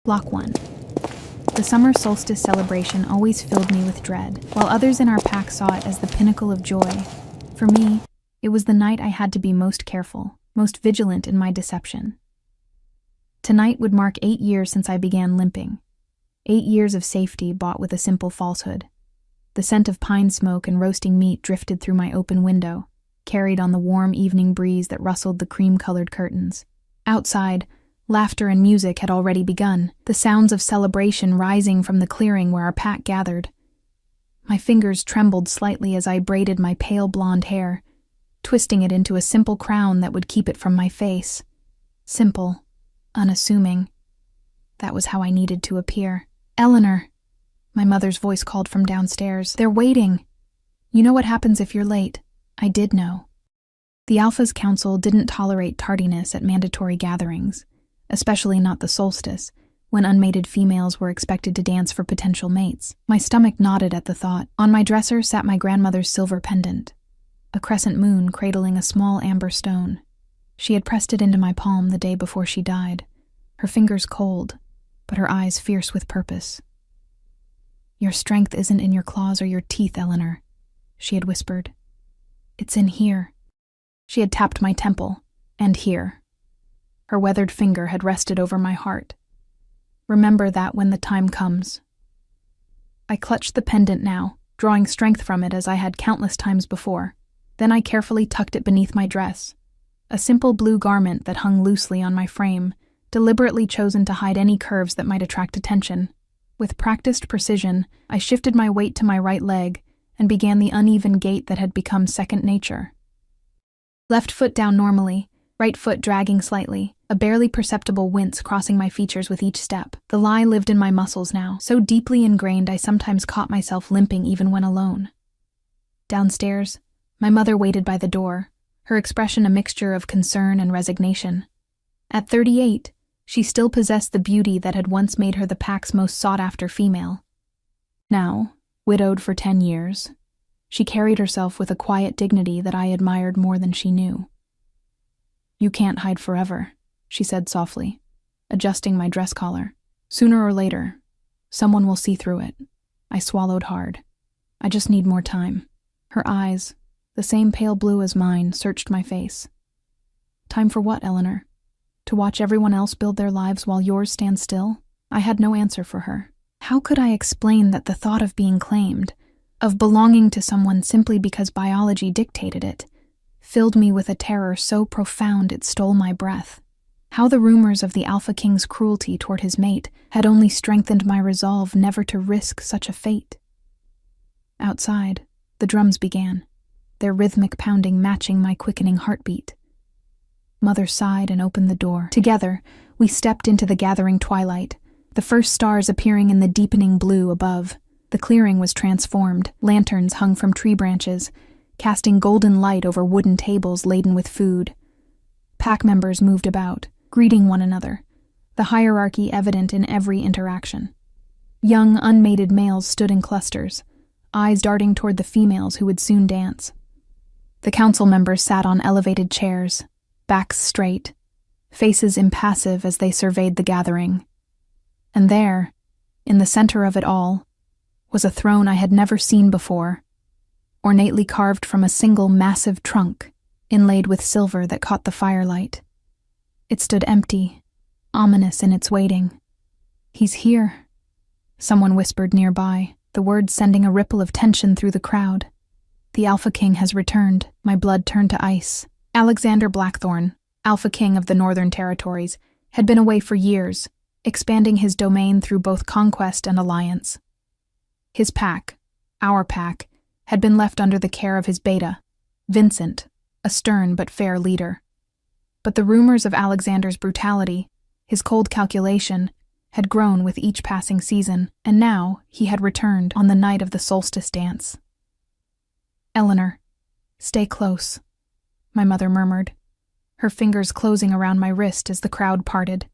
Block 1. The summer solstice celebration always filled me with dread, while others in our pack saw it as the pinnacle of joy. For me, it was the night I had to be most careful, most vigilant in my deception. Tonight would mark 8 years since I began limping. 8 years of safety bought with a simple falsehood. The scent of pine smoke and roasting meat drifted through my open window, carried on the warm evening breeze that rustled the cream-colored curtains. Outside, laughter and music had already begun, the sounds of celebration rising from the clearing where our pack gathered. My fingers trembled slightly as I braided my pale blonde hair, twisting it into a simple crown that would keep it from my face. Simple, unassuming. That was how I needed to appear. "Eleanor," my mother's voice called from downstairs. "They're waiting. You know what happens if you're late." I did know. The Alpha's council didn't tolerate tardiness at mandatory gatherings, especially not the solstice, when unmated females were expected to dance for potential mates. My stomach nodded at the thought. On my dresser sat my grandmother's silver pendant, a crescent moon cradling a small amber stone. She had pressed it into my palm the day before she died, her fingers cold, but her eyes fierce with purpose. "Your strength isn't in your claws or your teeth, Eleanor," she had whispered. "It's in here." She had tapped my temple, and here. Her weathered finger had rested over my heart. "Remember that when the time comes." I clutched the pendant now, drawing strength from it as I had countless times before. Then I carefully tucked it beneath my dress, a simple blue garment that hung loosely on my frame, deliberately chosen to hide any curves that might attract attention. With practiced precision, I shifted my weight to my right leg and began the uneven gait that had become second nature. Left foot down normally, right foot dragging slightly, a barely perceptible wince crossing my features with each step. The lie lived in my muscles now, so deeply ingrained I sometimes caught myself limping even when alone. Downstairs, my mother waited by the door, her expression a mixture of concern and resignation. At 38, she still possessed the beauty that had once made her the pack's most sought-after female. Now, widowed for 10 years, she carried herself with a quiet dignity that I admired more than she knew. "You can't hide forever," she said softly, adjusting my dress collar. "Sooner or later, someone will see through it." I swallowed hard. "I just need more time." Her eyes, the same pale blue as mine, searched my face. "Time for what, Eleanor? To watch everyone else build their lives while yours stand still?" I had no answer for her. How could I explain that the thought of being claimed, of belonging to someone simply because biology dictated it, filled me with a terror so profound it stole my breath? How the rumors of the Alpha King's cruelty toward his mate had only strengthened my resolve never to risk such a fate. Outside, the drums began, their rhythmic pounding matching my quickening heartbeat. Mother sighed and opened the door. Together, we stepped into the gathering twilight, the first stars appearing in the deepening blue above. The clearing was transformed, lanterns hung from tree branches, casting golden light over wooden tables laden with food. Pack members moved about, greeting one another, the hierarchy evident in every interaction. Young, unmated males stood in clusters, eyes darting toward the females who would soon dance. The council members sat on elevated chairs, backs straight, faces impassive as they surveyed the gathering. And there, in the center of it all, was a throne I had never seen before, ornately carved from a single massive trunk, inlaid with silver that caught the firelight. It stood empty, ominous in its waiting. "He's here," someone whispered nearby, the words sending a ripple of tension through the crowd. "The Alpha King has returned." My blood turned to ice. Alexander Blackthorn, Alpha King of the Northern Territories, had been away for years, expanding his domain through both conquest and alliance. His pack, our pack, had been left under the care of his beta, Vincent, a stern but fair leader. But the rumors of Alexander's brutality, his cold calculation, had grown with each passing season, and now he had returned on the night of the solstice dance. "Eleanor, stay close," my mother murmured, her fingers closing around my wrist as the crowd parted.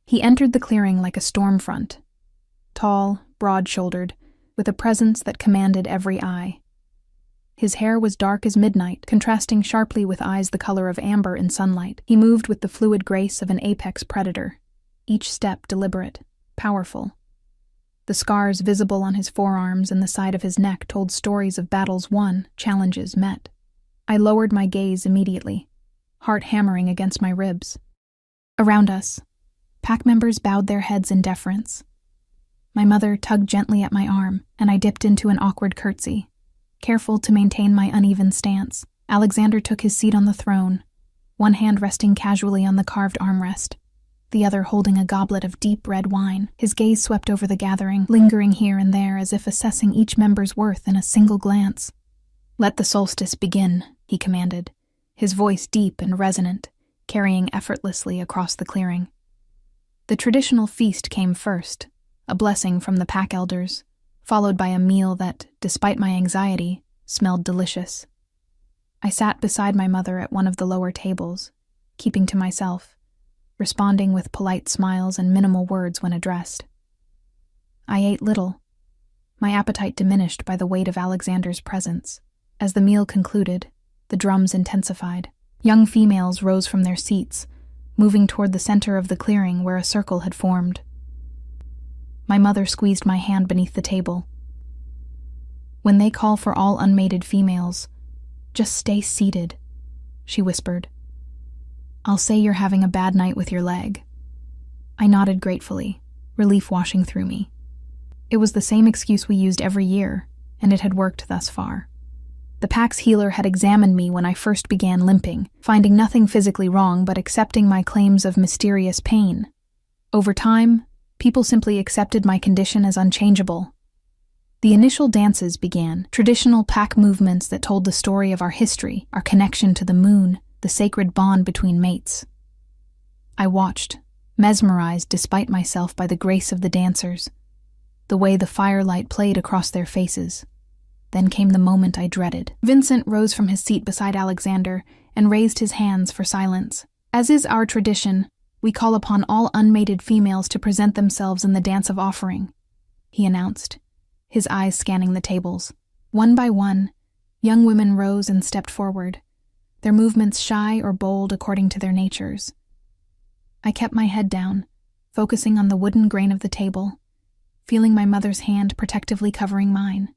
He entered the clearing like a storm front, tall, broad-shouldered, with a presence that commanded every eye. His hair was dark as midnight, contrasting sharply with eyes the color of amber in sunlight. He moved with the fluid grace of an apex predator, each step deliberate. powerful. The scars visible on his forearms and the side of his neck told stories of battles won, challenges met. I lowered my gaze immediately, heart hammering against my ribs. Around us, pack members bowed their heads in deference. My mother tugged gently at my arm, and I dipped into an awkward curtsy. Careful to maintain my uneven stance, Alexander took his seat on the throne, one hand resting casually on the carved armrest, the other holding a goblet of deep red wine. His gaze swept over the gathering, lingering here and there as if assessing each member's worth in a single glance. "Let the solstice begin," he commanded, his voice deep and resonant, carrying effortlessly across the clearing. The traditional feast came first, a blessing from the pack elders, followed by a meal that, despite my anxiety, smelled delicious. I sat beside my mother at one of the lower tables, keeping to myself, responding with polite smiles and minimal words when addressed. I ate little, my appetite diminished by the weight of Alexander's presence. As the meal concluded, the drums intensified. Young females rose from their seats, moving toward the center of the clearing where a circle had formed. My mother squeezed my hand beneath the table. "When they call for all unmated females, just stay seated," she whispered. "I'll say you're having a bad night with your leg." I nodded gratefully, relief washing through me. It was the same excuse we used every year, and it had worked thus far. The pack's healer had examined me when I first began limping, finding nothing physically wrong but accepting my claims of mysterious pain. Over time, people simply accepted my condition as unchangeable. The initial dances began, traditional pack movements that told the story of our history, our connection to the moon, the sacred bond between mates. I watched, mesmerized despite myself by the grace of the dancers, the way the firelight played across their faces. Then came the moment I dreaded. Vincent rose from his seat beside Alexander and raised his hands for silence. "As is our tradition, we call upon all unmated females to present themselves in the dance of offering," he announced, his eyes scanning the tables. One by one, young women rose and stepped forward, their movements shy or bold according to their natures. I kept my head down, focusing on the wooden grain of the table, feeling my mother's hand protectively covering mine.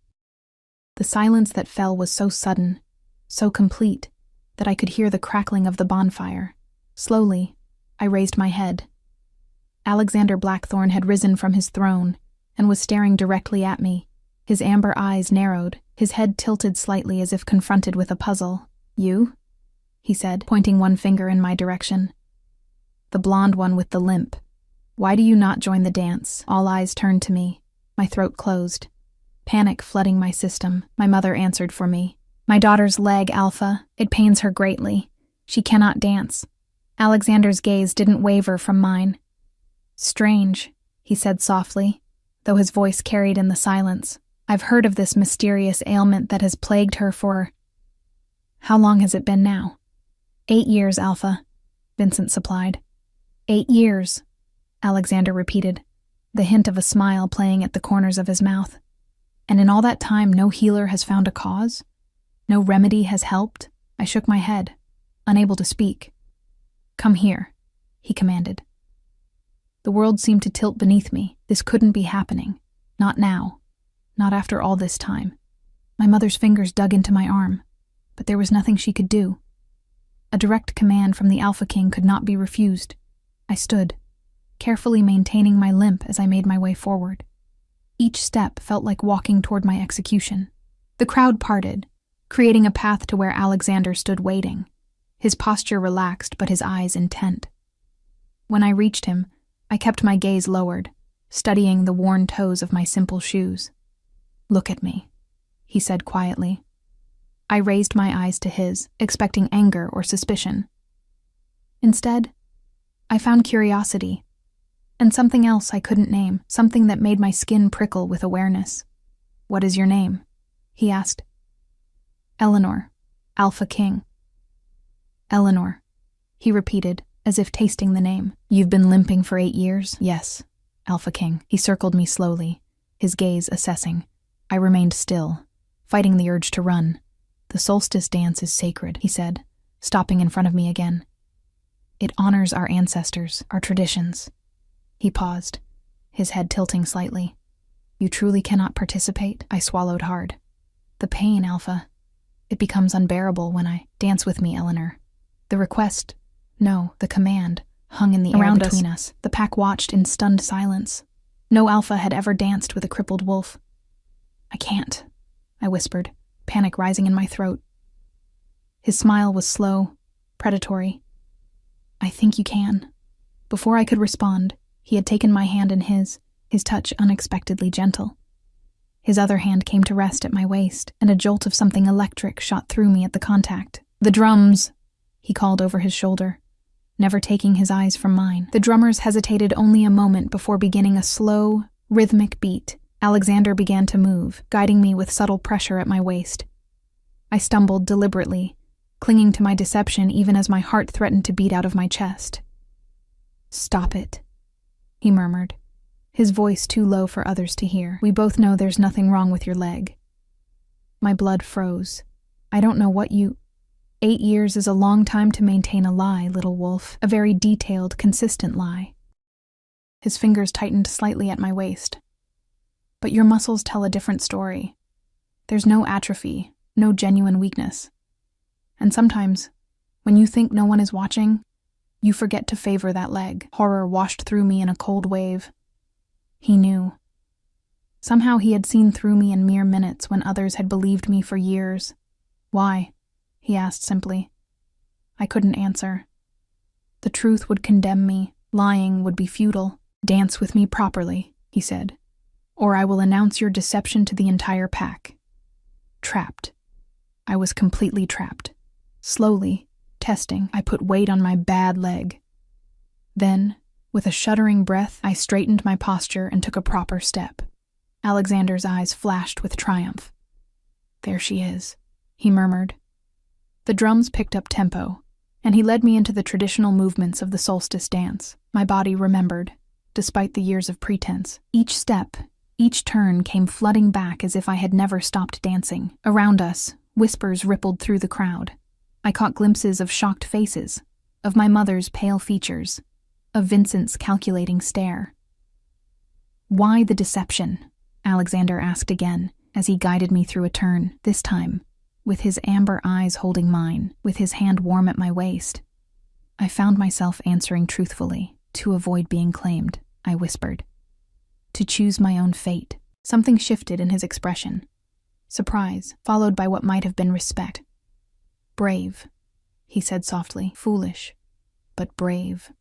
The silence that fell was so sudden, so complete, that I could hear the crackling of the bonfire. Slowly, I raised my head. Alexander Blackthorne had risen from his throne and was staring directly at me. His amber eyes narrowed, his head tilted slightly as if confronted with a puzzle. "You?" he said, pointing one finger in my direction. "The blonde one with the limp. Why do you not join the dance?" All eyes turned to me. My throat closed. Panic flooding my system, my mother answered for me. "My daughter's leg, Alpha. It pains her greatly. She cannot dance." Alexander's gaze didn't waver from mine. "Strange," he said softly, though his voice carried in the silence. "I've heard of this mysterious ailment that has plagued her for... How long has it been now?" 8 years, Alpha," Vincent supplied. 8 years, Alexander repeated, the hint of a smile playing at the corners of his mouth. "And in all that time, no healer has found a cause? No remedy has helped?" I shook my head, unable to speak. "Come here," he commanded. The world seemed to tilt beneath me. This couldn't be happening. Not now. Not after all this time. My mother's fingers dug into my arm, but there was nothing she could do. A direct command from the Alpha King could not be refused. I stood, carefully maintaining my limp as I made my way forward. Each step felt like walking toward my execution. The crowd parted, creating a path to where Alexander stood waiting, his posture relaxed but his eyes intent. When I reached him, I kept my gaze lowered, studying the worn toes of my simple shoes. "Look at me," he said quietly. I raised my eyes to his, expecting anger or suspicion. Instead, I found curiosity, and something else I couldn't name, something that made my skin prickle with awareness. "What is your name?" he asked. "Eleanor, Alpha King." "Eleanor," he repeated, as if tasting the name. "You've been limping for 8 years?" "Yes, Alpha King." He circled me slowly, his gaze assessing. I remained still, fighting the urge to run. "The solstice dance is sacred," he said, stopping in front of me again. "It honors our ancestors, our traditions." He paused, his head tilting slightly. "You truly cannot participate?" I swallowed hard. "The pain, Alpha. It becomes unbearable when I dance with me, Eleanor." The request, no, the command, hung in the air between us. The pack watched in stunned silence. No Alpha had ever danced with a crippled wolf. "I can't," I whispered, panic rising in my throat. His smile was slow, predatory. "I think you can." Before I could respond, he had taken my hand in his touch unexpectedly gentle. His other hand came to rest at my waist, and a jolt of something electric shot through me at the contact. "The drums!" he called over his shoulder, never taking his eyes from mine. The drummers hesitated only a moment before beginning a slow, rhythmic beat. Alexander began to move, guiding me with subtle pressure at my waist. I stumbled deliberately, clinging to my deception even as my heart threatened to beat out of my chest. "Stop it," he murmured, his voice too low for others to hear. "We both know there's nothing wrong with your leg." My blood froze. "I don't know what you— 8 years is a long time to maintain a lie, little wolf, a very detailed, consistent lie." His fingers tightened slightly at my waist. "But your muscles tell a different story. There's no atrophy, no genuine weakness. And sometimes, when you think no one is watching, you forget to favor that leg." Horror washed through me in a cold wave. He knew. Somehow he had seen through me in mere minutes when others had believed me for years. "Why?" he asked simply. I couldn't answer. The truth would condemn me. Lying would be futile. "Dance with me properly," he said, "or I will announce your deception to the entire pack." Trapped. I was completely trapped. Slowly, testing, I put weight on my bad leg. Then, with a shuddering breath, I straightened my posture and took a proper step. Alexander's eyes flashed with triumph. "There she is," he murmured. The drums picked up tempo, and he led me into the traditional movements of the solstice dance. My body remembered, despite the years of pretense. Each step, each turn came flooding back as if I had never stopped dancing. Around us, whispers rippled through the crowd. I caught glimpses of shocked faces, of my mother's pale features, of Vincent's calculating stare. "Why the deception?" Alexander asked again, as he guided me through a turn, this time, with his amber eyes holding mine, with his hand warm at my waist. I found myself answering truthfully. "To avoid being claimed," I whispered. "To choose my own fate." Something shifted in his expression. Surprise, followed by what might have been respect. "Brave," he said softly. "Foolish, but brave."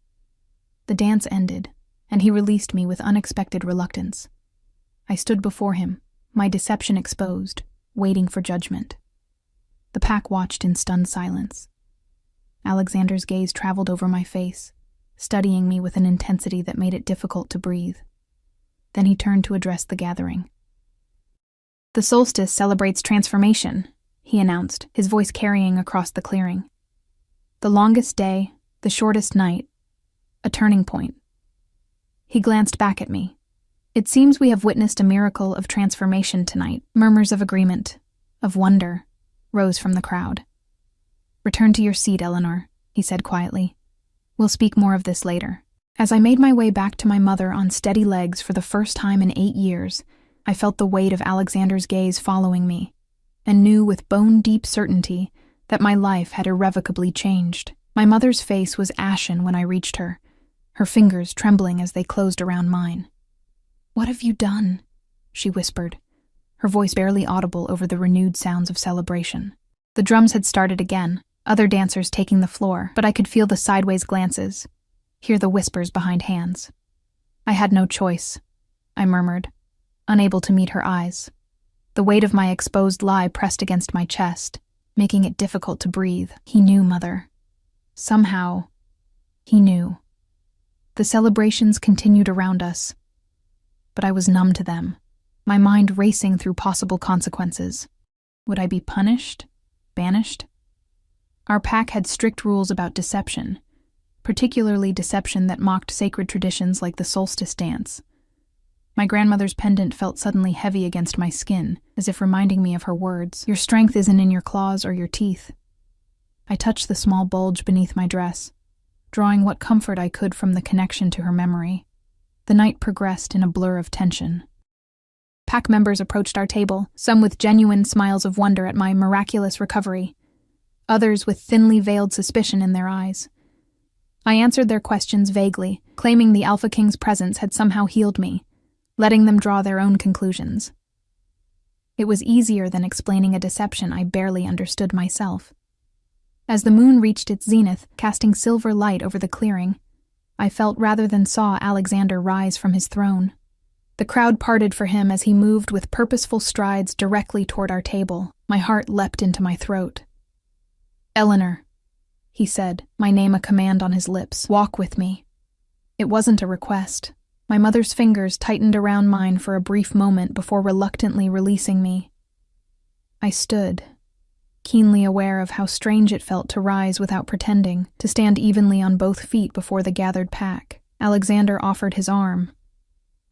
The dance ended, and he released me with unexpected reluctance. I stood before him, my deception exposed, waiting for judgment. The pack watched in stunned silence. Alexander's gaze traveled over my face, studying me with an intensity that made it difficult to breathe. Then he turned to address the gathering. "The solstice celebrates transformation," he announced, his voice carrying across the clearing. "The longest day, the shortest night, a turning point." He glanced back at me. "It seems we have witnessed a miracle of transformation tonight." Murmurs of agreement, of wonder, rose from the crowd. "Return to your seat, Eleanor," he said quietly. "We'll speak more of this later." As I made my way back to my mother on steady legs for the first time in 8 years, I felt the weight of Alexander's gaze following me, and knew with bone-deep certainty that my life had irrevocably changed. My mother's face was ashen when I reached her, her fingers trembling as they closed around mine. "What have you done?" she whispered, her voice barely audible over the renewed sounds of celebration. The drums had started again, other dancers taking the floor, but I could feel the sideways glances, hear the whispers behind hands. "I had no choice," I murmured, unable to meet her eyes. The weight of my exposed lie pressed against my chest, making it difficult to breathe. He knew, Mother. Somehow, he knew. The celebrations continued around us, but I was numb to them, my mind racing through possible consequences. Would I be punished? Banished? Our pack had strict rules about deception, particularly deception that mocked sacred traditions like the solstice dance. My grandmother's pendant felt suddenly heavy against my skin, as if reminding me of her words. "Your strength isn't in your claws or your teeth." I touched the small bulge beneath my dress, drawing what comfort I could from the connection to her memory. The night progressed in a blur of tension. Pack members approached our table, some with genuine smiles of wonder at my miraculous recovery, others with thinly veiled suspicion in their eyes. I answered their questions vaguely, claiming the Alpha King's presence had somehow healed me, letting them draw their own conclusions. It was easier than explaining a deception I barely understood myself. As the moon reached its zenith, casting silver light over the clearing, I felt rather than saw Alexander rise from his throne. The crowd parted for him as he moved with purposeful strides directly toward our table. My heart leapt into my throat. "Eleanor," he said, my name a command on his lips. "Walk with me." It wasn't a request. My mother's fingers tightened around mine for a brief moment before reluctantly releasing me. I stood, keenly aware of how strange it felt to rise without pretending, to stand evenly on both feet before the gathered pack. Alexander offered his arm,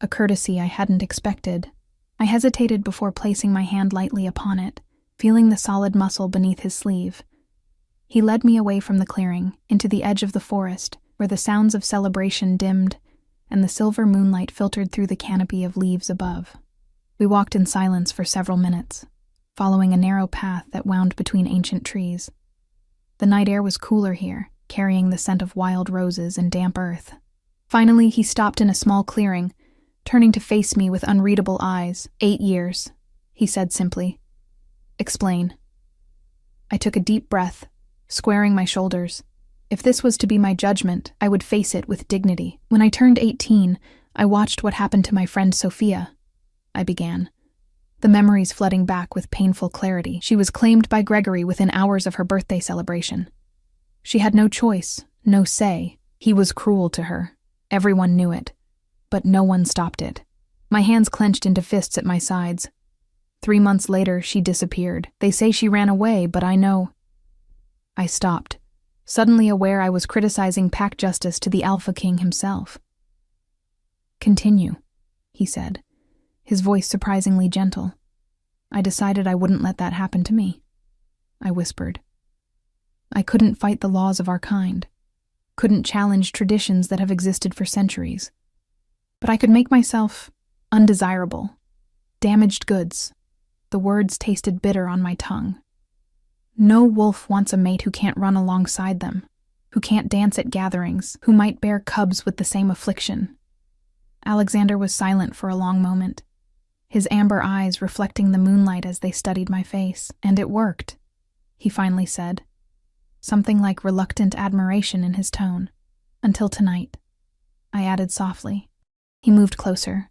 a courtesy I hadn't expected. I hesitated before placing my hand lightly upon it, feeling the solid muscle beneath his sleeve. He led me away from the clearing, into the edge of the forest, where the sounds of celebration dimmed and the silver moonlight filtered through the canopy of leaves above. We walked in silence for several minutes, following a narrow path that wound between ancient trees. The night air was cooler here, carrying the scent of wild roses and damp earth. Finally, he stopped in a small clearing, turning to face me with unreadable eyes. 8 years, he said simply. "Explain." I took a deep breath, squaring my shoulders. If this was to be my judgment, I would face it with dignity. "When I turned 18, I watched what happened to my friend Sophia," I began, the memories flooding back with painful clarity. She was claimed by Gregory within hours of her birthday celebration. She had no choice, no say. He was cruel to her. Everyone knew it, but no one stopped it. My hands clenched into fists at my sides. 3 months later, she disappeared. They say she ran away, but I know. I stopped, suddenly aware I was criticizing pack justice to the Alpha King himself. "Continue," he said, his voice surprisingly gentle. "I decided I wouldn't let that happen to me," I whispered. "I couldn't fight the laws of our kind, couldn't challenge traditions that have existed for centuries. But I could make myself undesirable, damaged goods." The words tasted bitter on my tongue. No wolf wants a mate who can't run alongside them, who can't dance at gatherings, who might bear cubs with the same affliction. Alexander was silent for a long moment, his amber eyes reflecting the moonlight as they studied my face. "And it worked," he finally said, something like reluctant admiration in his tone. "Until tonight," I added softly. He moved closer,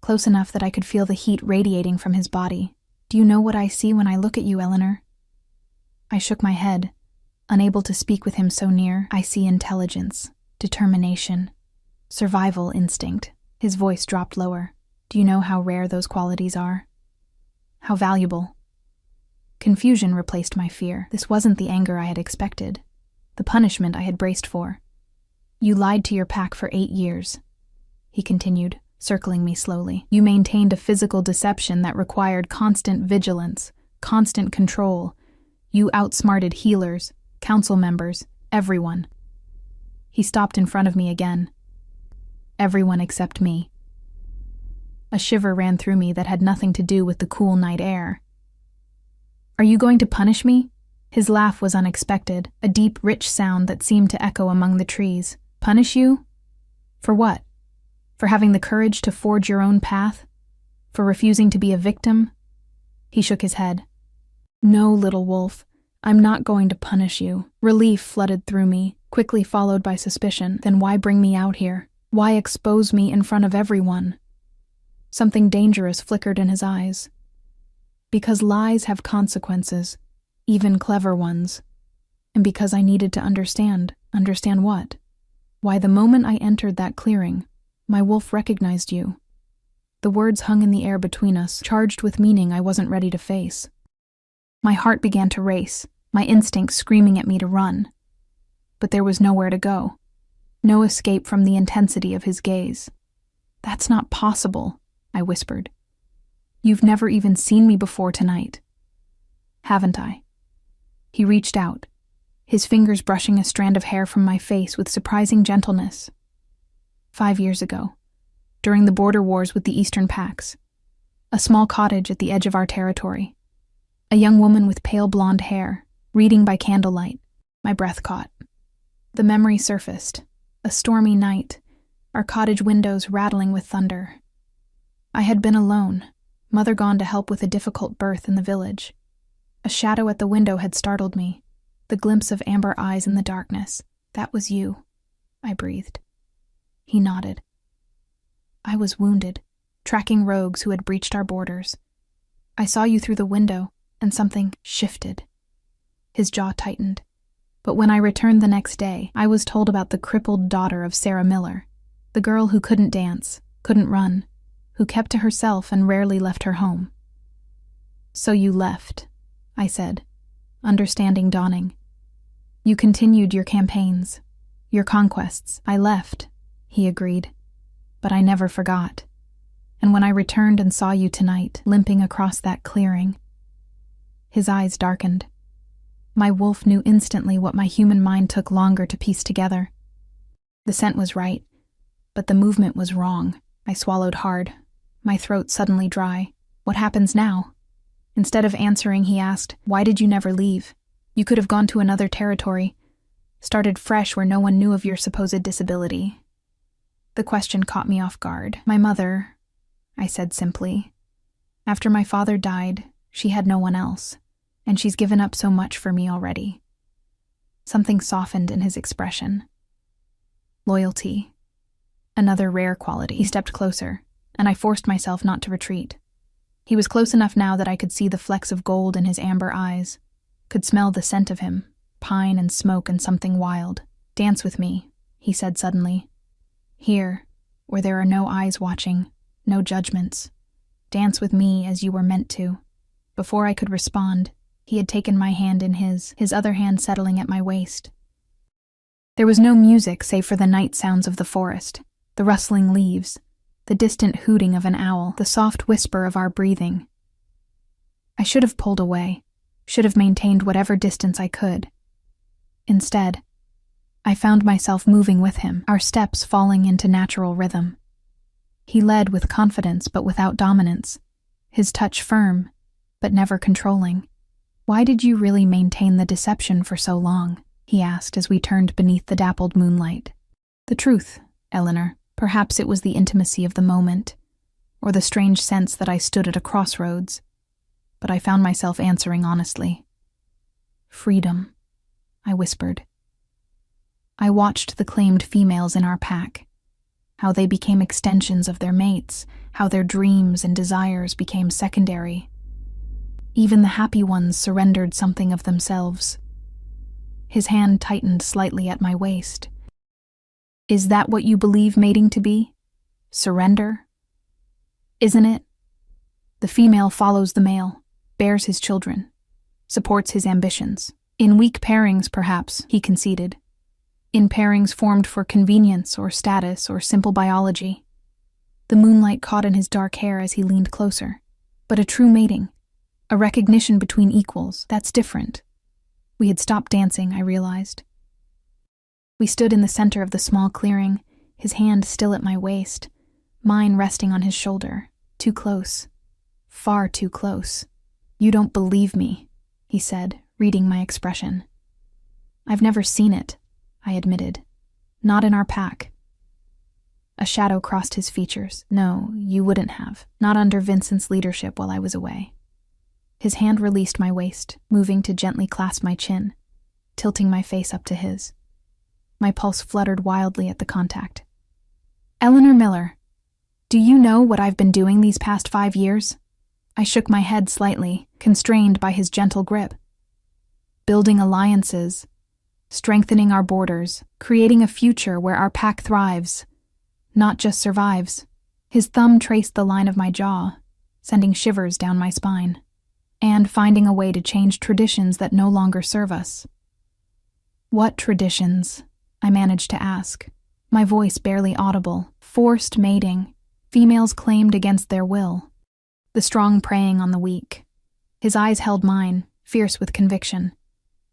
close enough that I could feel the heat radiating from his body. "Do you know what I see when I look at you, Eleanor?" I shook my head, unable to speak with him so near. "I see intelligence, determination, survival instinct." His voice dropped lower. "Do you know how rare those qualities are? How valuable?" Confusion replaced my fear. This wasn't the anger I had expected, the punishment I had braced for. "You lied to your pack for 8 years, he continued, circling me slowly. "You maintained a physical deception that required constant vigilance, constant control. You outsmarted healers, council members, everyone." He stopped in front of me again. "Everyone except me." A shiver ran through me that had nothing to do with the cool night air. "Are you going to punish me?" His laugh was unexpected, a deep, rich sound that seemed to echo among the trees. "Punish you? For what? For having the courage to forge your own path? For refusing to be a victim?" He shook his head. "No, little wolf, I'm not going to punish you." Relief flooded through me, quickly followed by suspicion. "Then why bring me out here? Why expose me in front of everyone?" Something dangerous flickered in his eyes. "Because lies have consequences, even clever ones. And because I needed to understand. Understand what? Why, the moment I entered that clearing, my wolf recognized you." The words hung in the air between us, charged with meaning I wasn't ready to face. My heart began to race, my instincts screaming at me to run. But there was nowhere to go. No escape from the intensity of his gaze. "That's not possible," I whispered. "You've never even seen me before tonight." "Haven't I?" He reached out, his fingers brushing a strand of hair from my face with surprising gentleness. 5 years ago, during the border wars with the Eastern Packs. A small cottage at the edge of our territory. A young woman with pale blonde hair, reading by candlelight. My breath caught. The memory surfaced. A stormy night, our cottage windows rattling with thunder. I had been alone, Mother gone to help with a difficult birth in the village. A shadow at the window had startled me, the glimpse of amber eyes in the darkness. That was you, I breathed. He nodded. I was wounded, tracking rogues who had breached our borders. I saw you through the window, and something shifted. His jaw tightened. But when I returned the next day, I was told about the crippled daughter of Sarah Miller, the girl who couldn't dance, couldn't run, who kept to herself and rarely left her home. So you left, I said, understanding dawning. You continued your campaigns, your conquests. I left, he agreed, but I never forgot. And when I returned and saw you tonight, limping across that clearing, his eyes darkened. My wolf knew instantly what my human mind took longer to piece together. The scent was right, but the movement was wrong. I swallowed hard, my throat suddenly dry. What happens now? Instead of answering, he asked, why did you never leave? You could have gone to another territory, started fresh where no one knew of your supposed disability. The question caught me off guard. My mother, I said simply. After my father died, she had no one else, and she's given up so much for me already. Something softened in his expression. Loyalty. Another rare quality. He stepped closer, and I forced myself not to retreat. He was close enough now that I could see the flecks of gold in his amber eyes, could smell the scent of him, pine and smoke and something wild. Dance with me, he said suddenly. Here, where there are no eyes watching, no judgments. Dance with me as you were meant to. Before I could respond, he had taken my hand in his other hand settling at my waist. There was no music save for the night sounds of the forest, the rustling leaves, the distant hooting of an owl, the soft whisper of our breathing. I should have pulled away, should have maintained whatever distance I could. Instead, I found myself moving with him, our steps falling into natural rhythm. He led with confidence but without dominance, his touch firm, but never controlling. Why did you really maintain the deception for so long? He asked as we turned beneath the dappled moonlight. The truth, Eleanor. Perhaps it was the intimacy of the moment, or the strange sense that I stood at a crossroads, but I found myself answering honestly. Freedom, I whispered. I watched the claimed females in our pack, how they became extensions of their mates, how their dreams and desires became secondary. Even the happy ones surrendered something of themselves. His hand tightened slightly at my waist. Is that what you believe mating to be? Surrender? Isn't it? The female follows the male, bears his children, supports his ambitions. In weak pairings, perhaps, he conceded. In pairings formed for convenience or status or simple biology. The moonlight caught in his dark hair as he leaned closer. But a true mating, a recognition between equals, that's different. We had stopped dancing, I realized. We stood in the center of the small clearing, his hand still at my waist, mine resting on his shoulder, too close, far too close. You don't believe me, he said, reading my expression. I've never seen it, I admitted. Not in our pack. A shadow crossed his features. No, you wouldn't have. Not under Vincent's leadership while I was away. His hand released my waist, moving to gently clasp my chin, tilting my face up to his. My pulse fluttered wildly at the contact. Eleanor Miller, do you know what I've been doing these past 5 years? I shook my head slightly, constrained by his gentle grip. Building alliances, strengthening our borders, creating a future where our pack thrives, not just survives. His thumb traced the line of my jaw, sending shivers down my spine. And finding a way to change traditions that no longer serve us. What traditions? I managed to ask, my voice barely audible. Forced mating, females claimed against their will. The strong preying on the weak. His eyes held mine, fierce with conviction.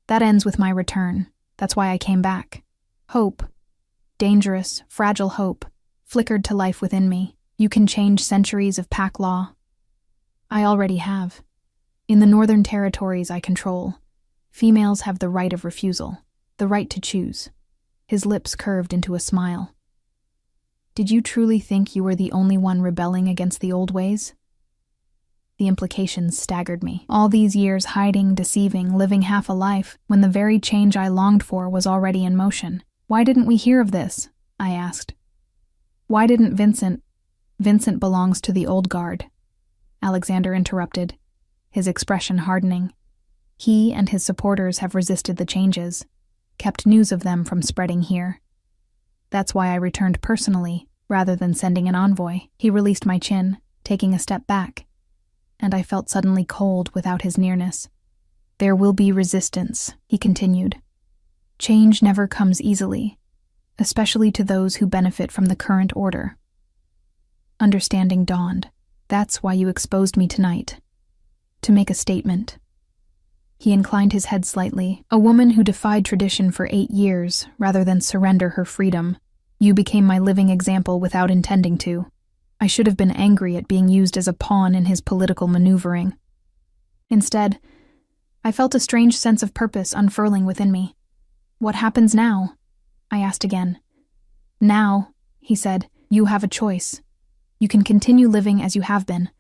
That ends with my return. That's why I came back. Hope, dangerous, fragile hope, flickered to life within me. You can change centuries of pack law. I already have. In the Northern Territories I control, females have the right of refusal, the right to choose. His lips curved into a smile. Did you truly think you were the only one rebelling against the old ways? The implications staggered me. All these years hiding, deceiving, living half a life, when the very change I longed for was already in motion. Why didn't we hear of this? I asked. Why didn't Vincent belongs to the old guard, Alexander interrupted, his expression hardening. He and his supporters have resisted the changes, kept news of them from spreading here. That's why I returned personally, rather than sending an envoy. He released my chin, taking a step back, and I felt suddenly cold without his nearness. There will be resistance, he continued. Change never comes easily, especially to those who benefit from the current order. Understanding dawned. That's why you exposed me tonight. To make a statement. He inclined his head slightly. A woman who defied tradition for 8 years, rather than surrender her freedom. You became my living example without intending to. I should have been angry at being used as a pawn in his political maneuvering. Instead, I felt a strange sense of purpose unfurling within me. What happens now? I asked again. Now, he said, you have a choice. You can continue living as you have been.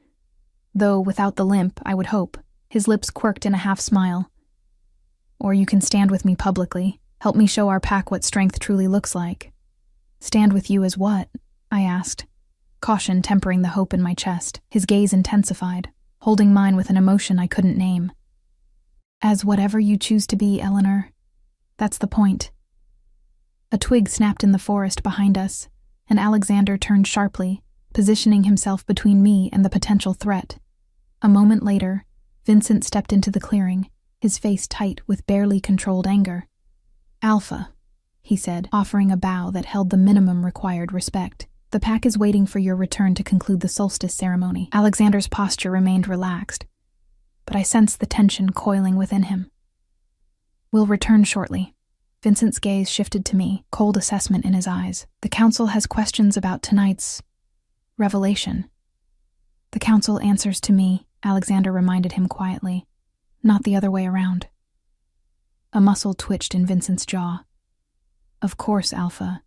Though without the limp, I would hope. His lips quirked in a half-smile. Or you can stand with me publicly, help me show our pack what strength truly looks like. Stand with you as what? I asked, caution tempering the hope in my chest. His gaze intensified, holding mine with an emotion I couldn't name. As whatever you choose to be, Eleanor. That's the point. A twig snapped in the forest behind us, and Alexander turned sharply, positioning himself between me and the potential threat. A moment later, Vincent stepped into the clearing, his face tight with barely controlled anger. Alpha, he said, offering a bow that held the minimum required respect. The pack is waiting for your return to conclude the solstice ceremony. Alexander's posture remained relaxed, but I sensed the tension coiling within him. We'll return shortly. Vincent's gaze shifted to me, cold assessment in his eyes. The council has questions about tonight's revelation. The council answers to me, Alexander reminded him quietly, not the other way around. A muscle twitched in Vincent's jaw. Of course, Alpha.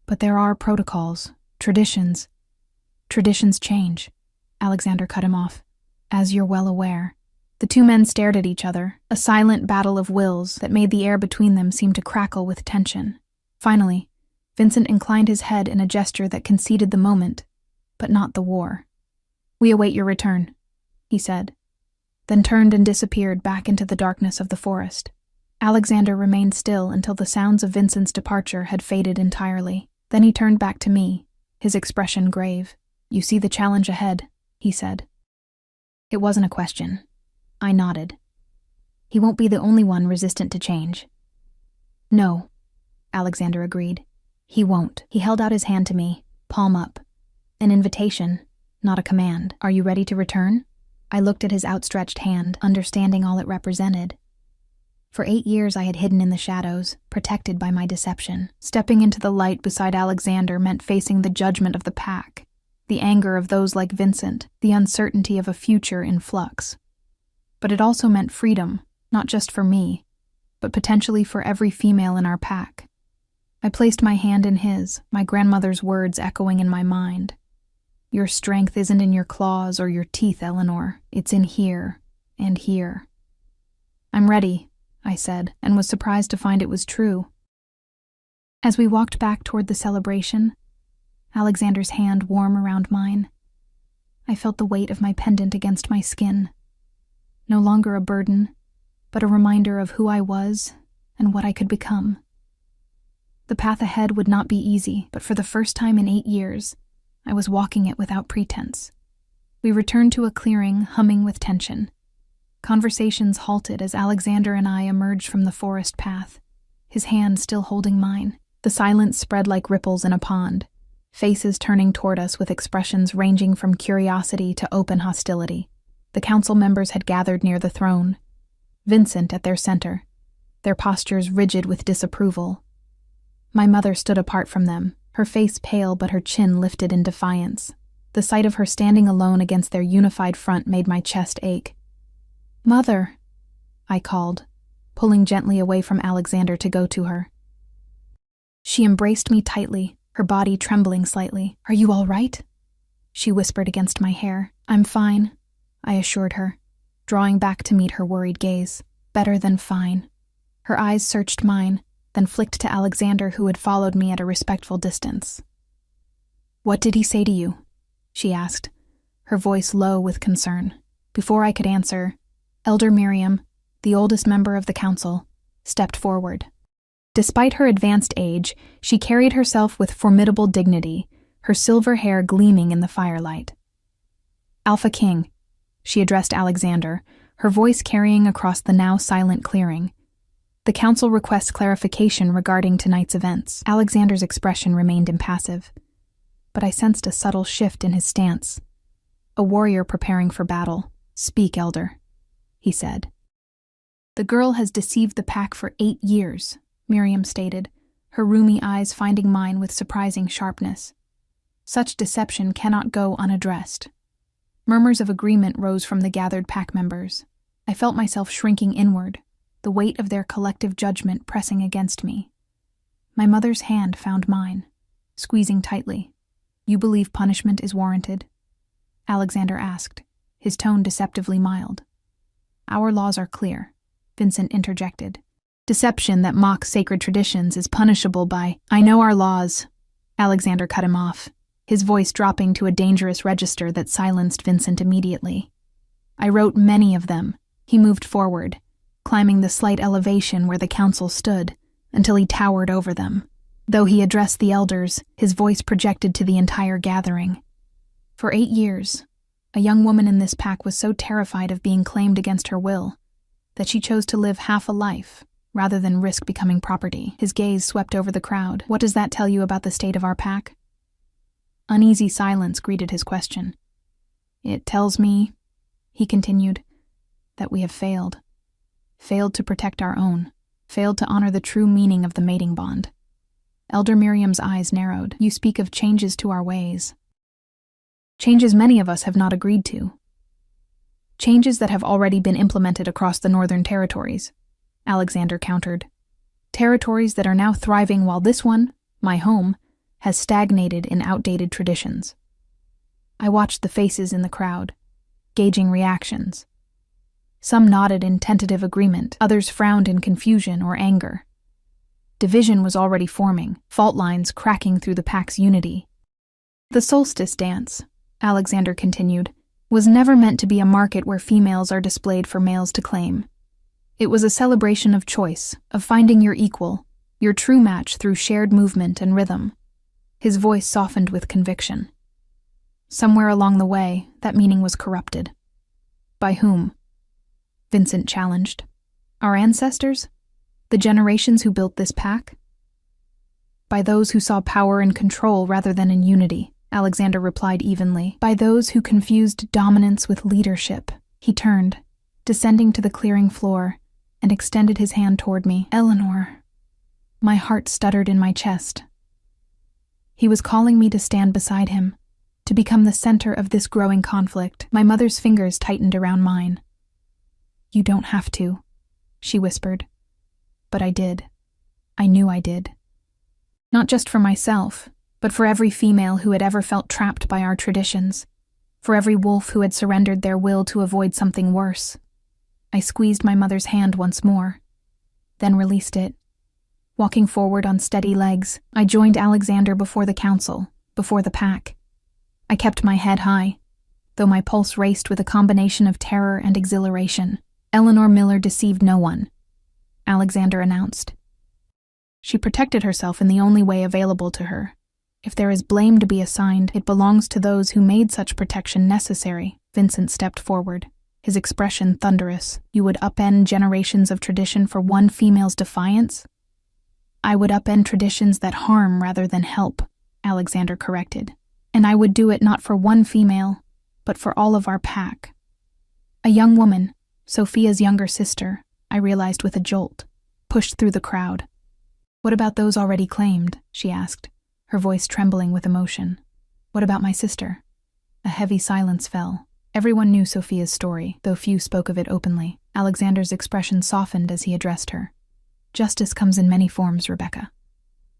But there are protocols, traditions. Traditions change. Alexander cut him off. As you're well aware. The two men stared at each other, a silent battle of wills that made the air between them seem to crackle with tension. Finally, Vincent inclined his head in a gesture that conceded the moment, but not the war. We await your return, he said, then turned and disappeared back into the darkness of the forest. Alexander remained still until the sounds of Vincent's departure had faded entirely. Then he turned back to me, his expression grave. You see the challenge ahead, he said. It wasn't a question. I nodded. He won't be the only one resistant to change. No, Alexander agreed. He won't. He held out his hand to me, palm up. An invitation, not a command. Are you ready to return? I looked at his outstretched hand, understanding all it represented. For 8 years I had hidden in the shadows, protected by my deception. Stepping into the light beside Alexander meant facing the judgment of the pack, the anger of those like Vincent, the uncertainty of a future in flux. But it also meant freedom, not just for me, but potentially for every female in our pack. I placed my hand in his, my grandmother's words echoing in my mind. Your strength isn't in your claws or your teeth, Eleanor. It's in here and here. I'm ready, I said, and was surprised to find it was true. As we walked back toward the celebration, Alexander's hand warm around mine, I felt the weight of my pendant against my skin. No longer a burden, but a reminder of who I was and what I could become. The path ahead would not be easy, but for the first time in 8 years, I was walking it without pretense. We returned to a clearing, humming with tension. Conversations halted as Alexander and I emerged from the forest path, his hand still holding mine. The silence spread like ripples in a pond, faces turning toward us with expressions ranging from curiosity to open hostility. The council members had gathered near the throne, Vincent at their center, their postures rigid with disapproval. My mother stood apart from them, her face pale but her chin lifted in defiance. The sight of her standing alone against their unified front made my chest ache. "Mother," I called, pulling gently away from Alexander to go to her. She embraced me tightly, her body trembling slightly. "Are you all right?" she whispered against my hair. "I'm fine," I assured her, drawing back to meet her worried gaze. "Better than fine." Her eyes searched mine, then flicked to Alexander, who had followed me at a respectful distance. "What did he say to you?" she asked, her voice low with concern. Before I could answer, Elder Miriam, the oldest member of the council, stepped forward. Despite her advanced age, she carried herself with formidable dignity, her silver hair gleaming in the firelight. "Alpha King," she addressed Alexander, her voice carrying across the now silent clearing. "The council requests clarification regarding tonight's events." Alexander's expression remained impassive, but I sensed a subtle shift in his stance. A warrior preparing for battle. "Speak, Elder," he said. "The girl has deceived the pack for 8 years, Miriam stated, her rheumy eyes finding mine with surprising sharpness. Such deception cannot go unaddressed. Murmurs of agreement rose from the gathered pack members. I felt myself shrinking inward, the weight of their collective judgment pressing against me. My mother's hand found mine, squeezing tightly. "You believe punishment is warranted?" Alexander asked, his tone deceptively mild. "Our laws are clear," Vincent interjected. "Deception that mocks sacred traditions is punishable by—" "I know our laws," Alexander cut him off, his voice dropping to a dangerous register that silenced Vincent immediately. "I wrote many of them." He moved forward, climbing the slight elevation where the council stood, until he towered over them. Though he addressed the elders, his voice projected to the entire gathering. For 8 years, a young woman in this pack was so terrified of being claimed against her will that she chose to live half a life rather than risk becoming property. His gaze swept over the crowd. "What does that tell you about the state of our pack?" Uneasy silence greeted his question. "It tells me," he continued, "that we have failed. Failed to protect our own. Failed to honor the true meaning of the mating bond." Elder Miriam's eyes narrowed. "You speak of changes to our ways. Changes many of us have not agreed to. Changes that have already been implemented across the northern territories," Alexander countered. "Territories that are now thriving while this one, my home, has stagnated in outdated traditions." I watched the faces in the crowd, gauging reactions. Some nodded in tentative agreement, others frowned in confusion or anger. Division was already forming, fault lines cracking through the pack's unity. "The solstice dance," Alexander continued, "was never meant to be a market where females are displayed for males to claim. It was a celebration of choice, of finding your equal, your true match through shared movement and rhythm." His voice softened with conviction. Somewhere along the way, that meaning was corrupted. "By whom?" Vincent challenged. "Our ancestors? The generations who built this pack?" "By those who saw power in control rather than in unity," Alexander replied evenly. "By those who confused dominance with leadership." He turned, descending to the clearing floor, and extended his hand toward me. "Eleanor." My heart stuttered in my chest. He was calling me to stand beside him, to become the center of this growing conflict. My mother's fingers tightened around mine. "You don't have to," she whispered. But I did. I knew I did. Not just for myself, but for every female who had ever felt trapped by our traditions, for every wolf who had surrendered their will to avoid something worse. I squeezed my mother's hand once more, then released it. Walking forward on steady legs, I joined Alexander before the council, before the pack. I kept my head high, though my pulse raced with a combination of terror and exhilaration. "Eleanor Miller deceived no one," Alexander announced. "She protected herself in the only way available to her. If there is blame to be assigned, it belongs to those who made such protection necessary." Vincent stepped forward, his expression thunderous. "You would upend generations of tradition for one female's defiance?" "I would upend traditions that harm rather than help," Alexander corrected. "And I would do it not for one female, but for all of our pack." A young woman, Sophia's younger sister, I realized with a jolt, pushed through the crowd. "What about those already claimed?" she asked, her voice trembling with emotion. "What about my sister?" A heavy silence fell. Everyone knew Sophia's story, though few spoke of it openly. Alexander's expression softened as he addressed her. Justice comes in many forms, Rebecca.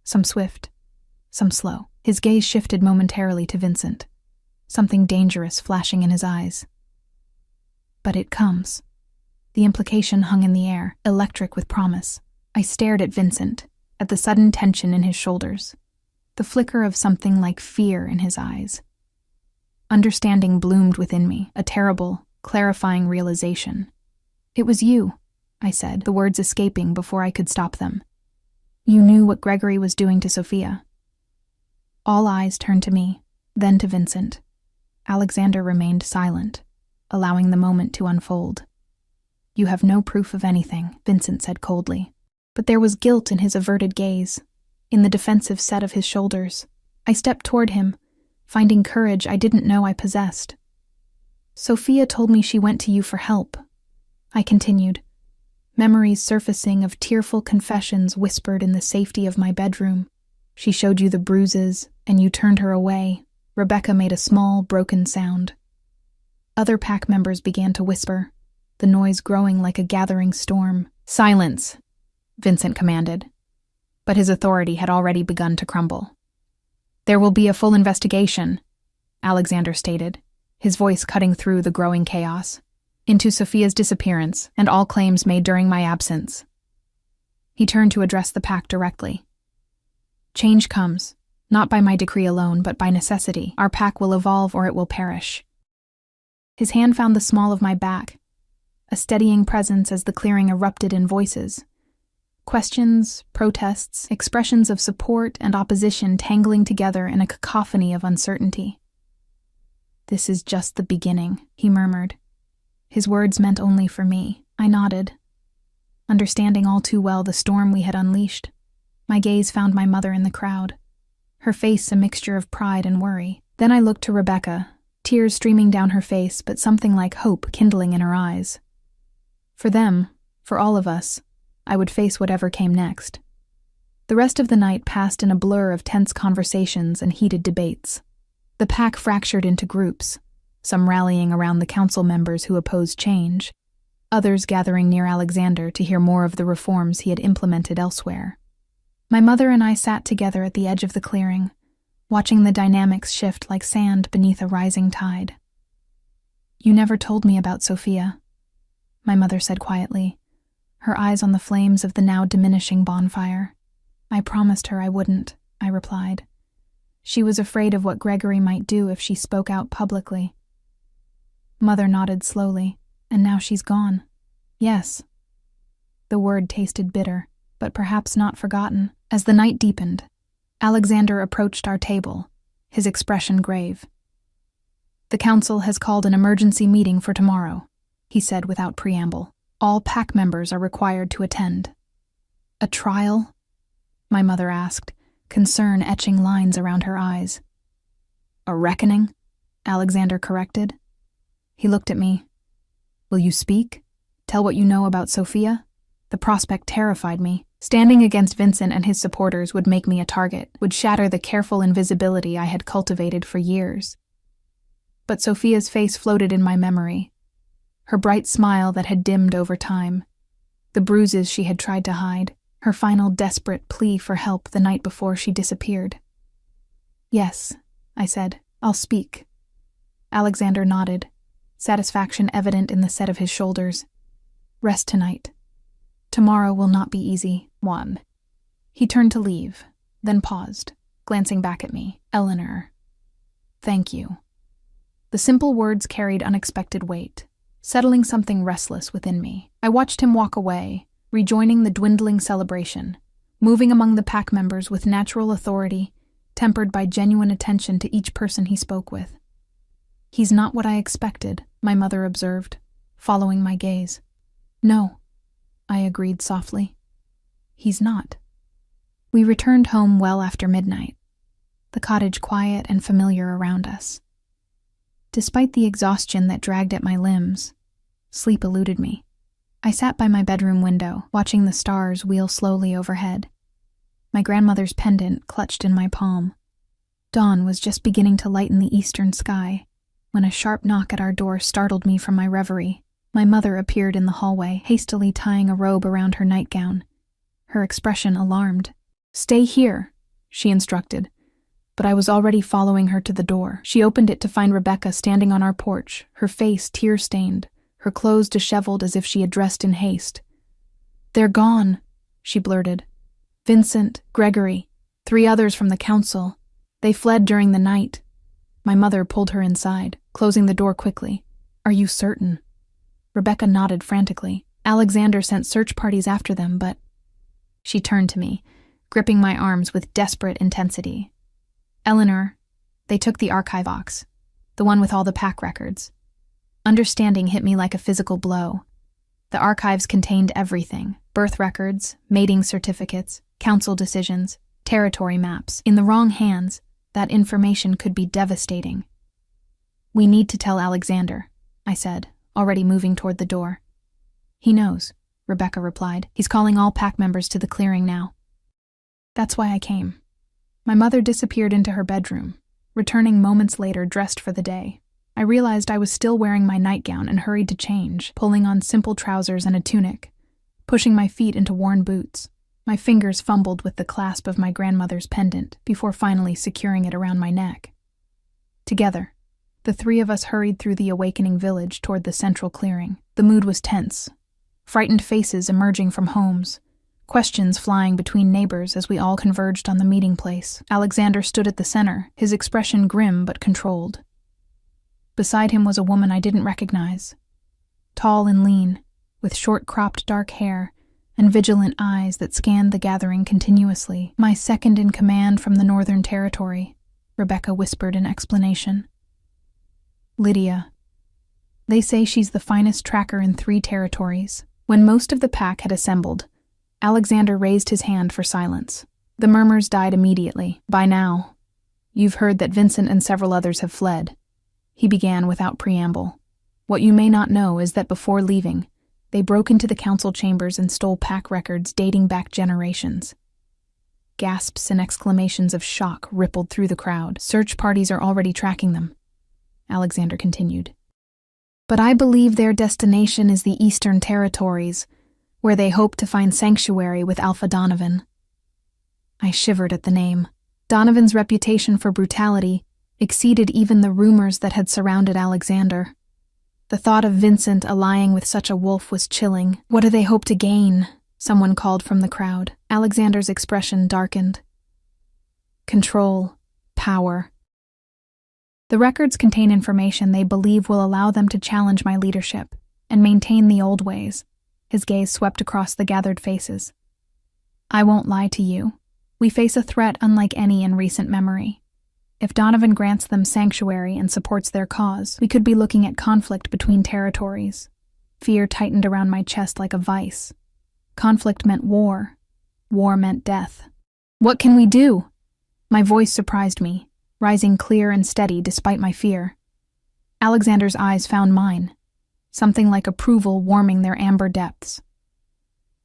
Some swift, some slow. His gaze shifted momentarily to Vincent, something dangerous flashing in his eyes. But it comes. The implication hung in the air, electric with promise. I stared at Vincent, at the sudden tension in his shoulders, the flicker of something like fear in his eyes. Understanding bloomed within me, a terrible, clarifying realization. It was you, I said, the words escaping before I could stop them. You knew what Gregory was doing to Sophia. All eyes turned to me, then to Vincent. Alexander remained silent, allowing the moment to unfold. You have no proof of anything, Vincent said coldly. But there was guilt in his averted gaze, in the defensive set of his shoulders. I stepped toward him, finding courage I didn't know I possessed. Sophia told me she went to you for help, I continued, memories surfacing of tearful confessions whispered in the safety of my bedroom. She showed you the bruises, and you turned her away. Rebecca made a small, broken sound. Other pack members began to whisper, the noise growing like a gathering storm. Silence, Vincent commanded. But his authority had already begun to crumble. There will be a full investigation, Alexander stated, his voice cutting through the growing chaos, into Sophia's disappearance and all claims made during my absence. He turned to address the pack directly. Change comes, not by my decree alone, but by necessity. Our pack will evolve or it will perish. His hand found the small of my back, a steadying presence as the clearing erupted in voices. Questions, protests, expressions of support and opposition tangling together in a cacophony of uncertainty. This is just the beginning, he murmured. His words meant only for me. I nodded, understanding all too well the storm we had unleashed. My gaze found my mother in the crowd, her face a mixture of pride and worry. Then I looked to Rebecca, tears streaming down her face, but something like hope kindling in her eyes. For them, for all of us, I would face whatever came next. The rest of the night passed in a blur of tense conversations and heated debates. The pack fractured into groups, some rallying around the council members who opposed change, others gathering near Alexander to hear more of the reforms he had implemented elsewhere. My mother and I sat together at the edge of the clearing, watching the dynamics shift like sand beneath a rising tide. You never told me about Sophia, my mother said quietly, her eyes on the flames of the now diminishing bonfire. I promised her I wouldn't, I replied. She was afraid of what Gregory might do if she spoke out publicly. Mother nodded slowly, and now she's gone. Yes. The word tasted bitter, but perhaps not forgotten. As the night deepened, Alexander approached our table, his expression grave. The council has called an emergency meeting for tomorrow, he said without preamble. All pack members are required to attend. A trial? My mother asked, concern etching lines around her eyes. A reckoning? Alexander corrected. He looked at me. Will you speak? Tell what you know about Sophia? The prospect terrified me. Standing against Vincent and his supporters would make me a target, would shatter the careful invisibility I had cultivated for years. But Sophia's face floated in my memory, her bright smile that had dimmed over time, the bruises she had tried to hide, her final desperate plea for help the night before she disappeared. Yes, I said, I'll speak. Alexander nodded, satisfaction evident in the set of his shoulders. Rest tonight. Tomorrow will not be easy. 1. He turned to leave, then paused, glancing back at me. Eleanor. Thank you. The simple words carried unexpected weight, settling something restless within me. I watched him walk away, rejoining the dwindling celebration, moving among the pack members with natural authority, tempered by genuine attention to each person he spoke with. He's not what I expected, my mother observed, following my gaze. No, I agreed softly. He's not. We returned home well after midnight, the cottage quiet and familiar around us. Despite the exhaustion that dragged at my limbs, sleep eluded me. I sat by my bedroom window, watching the stars wheel slowly overhead, my grandmother's pendant clutched in my palm. Dawn was just beginning to lighten the eastern sky, when a sharp knock at our door startled me from my reverie. My mother appeared in the hallway, hastily tying a robe around her nightgown, her expression alarmed. "Stay here," she instructed, but I was already following her to the door. She opened it to find Rebecca standing on our porch, her face tear-stained, her clothes disheveled as if she had dressed in haste. "They're gone," she blurted. "Vincent, Gregory, 3 others from the council. They fled during the night." My mother pulled her inside, closing the door quickly. "Are you certain?" Rebecca nodded frantically. "Alexander sent search parties after them, but—" She turned to me, gripping my arms with desperate intensity. "Eleanor, they took the archive box, the one with all the pack records." Understanding hit me like a physical blow. The archives contained everything: birth records, mating certificates, council decisions, territory maps. In the wrong hands, that information could be devastating. "We need to tell Alexander," I said, already moving toward the door. "He knows," Rebecca replied. "He's calling all pack members to the clearing now." That's why I came. My mother disappeared into her bedroom, returning moments later dressed for the day. I realized I was still wearing my nightgown and hurried to change, pulling on simple trousers and a tunic, pushing my feet into worn boots. My fingers fumbled with the clasp of my grandmother's pendant before finally securing it around my neck. Together, the 3 of us hurried through the awakening village toward the central clearing. The mood was tense, frightened faces emerging from homes, questions flying between neighbors as we all converged on the meeting place. Alexander stood at the center, his expression grim but controlled. Beside him was a woman I didn't recognize. Tall and lean, with short cropped dark hair and vigilant eyes that scanned the gathering continuously. "My second in command from the Northern Territory," Rebecca whispered in explanation. "Lydia. They say she's the finest tracker in 3 territories." When most of the pack had assembled, Alexander raised his hand for silence. The murmurs died immediately. "By now, you've heard that Vincent and several others have fled," he began without preamble. "What you may not know is that before leaving, they broke into the council chambers and stole pack records dating back generations." Gasps and exclamations of shock rippled through the crowd. "Search parties are already tracking them," Alexander continued. "But I believe their destination is the Eastern Territories, where they hope to find sanctuary with Alpha Donovan." I shivered at the name. Donovan's reputation for brutality exceeded even the rumors that had surrounded Alexander. The thought of Vincent allying with such a wolf was chilling. "What do they hope to gain?" someone called from the crowd. Alexander's expression darkened. "Control. Power. The records contain information they believe will allow them to challenge my leadership and maintain the old ways." His gaze swept across the gathered faces. "I won't lie to you. We face a threat unlike any in recent memory. If Donovan grants them sanctuary and supports their cause, we could be looking at conflict between territories." Fear tightened around my chest like a vice. Conflict meant war. War meant death. "What can we do?" My voice surprised me, rising clear and steady despite my fear. Alexander's eyes found mine, something like approval warming their amber depths.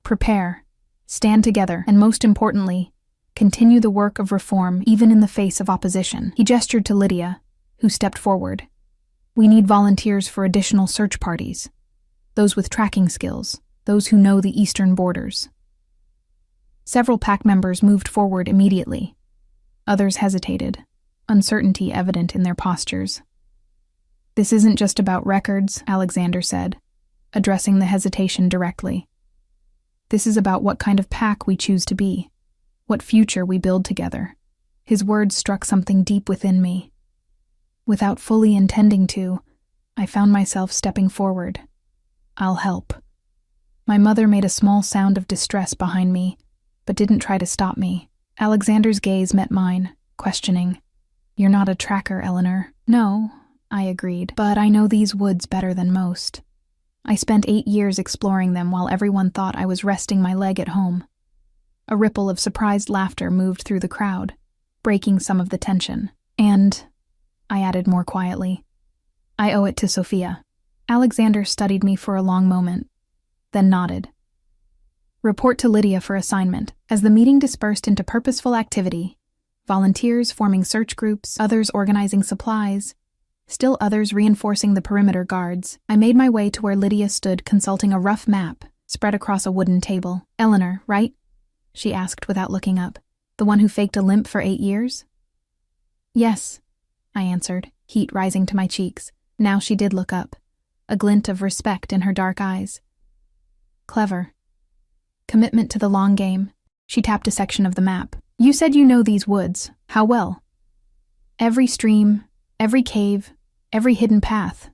"Prepare, stand together, and most importantly, continue the work of reform even in the face of opposition." He gestured to Lydia, who stepped forward. "We need volunteers for additional search parties. Those with tracking skills, those who know the eastern borders." Several pack members moved forward immediately. Others hesitated, uncertainty evident in their postures. "This isn't just about records," Alexander said, addressing the hesitation directly. "This is about what kind of pack we choose to be, what future we build together." His words struck something deep within me. Without fully intending to, I found myself stepping forward. "I'll help." My mother made a small sound of distress behind me, but didn't try to stop me. Alexander's gaze met mine, questioning. "You're not a tracker, Eleanor." "No," I agreed, "but I know these woods better than most. I spent 8 years exploring them while everyone thought I was resting my leg at home." A ripple of surprised laughter moved through the crowd, breaking some of the tension. "And," I added more quietly, "I owe it to Sophia." Alexander studied me for a long moment, then nodded. "Report to Lydia for assignment." As the meeting dispersed into purposeful activity, volunteers forming search groups, others organizing supplies, Still others reinforcing the perimeter guards. I made my way to where Lydia stood consulting a rough map spread across a wooden table. "Eleanor, right?" she asked without looking up. "The one who faked a limp for 8 years?" "Yes," I answered, heat rising to my cheeks. Now she did look up, a glint of respect in her dark eyes. "Clever. Commitment to the long game." She tapped a section of the map. "You said you know these woods. How well?" "Every stream, every cave, every hidden path,"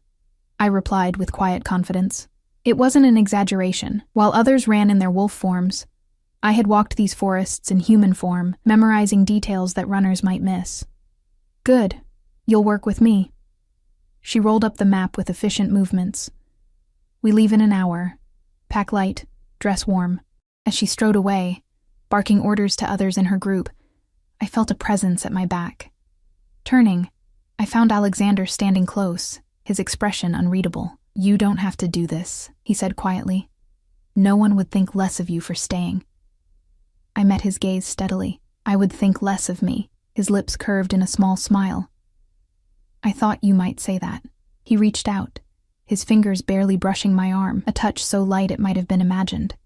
I replied with quiet confidence. It wasn't an exaggeration. While others ran in their wolf forms, I had walked these forests in human form, memorizing details that runners might miss. "Good. You'll work with me." She rolled up the map with efficient movements. "We leave in an hour. Pack light, dress warm." As she strode away, barking orders to others in her group, I felt a presence at my back. Turning, I found Alexander standing close, his expression unreadable. "You don't have to do this," he said quietly. "No one would think less of you for staying." I met his gaze steadily. "I would think less of me." His lips curved in a small smile. "I thought you might say that." He reached out, his fingers barely brushing my arm, a touch so light it might have been imagined.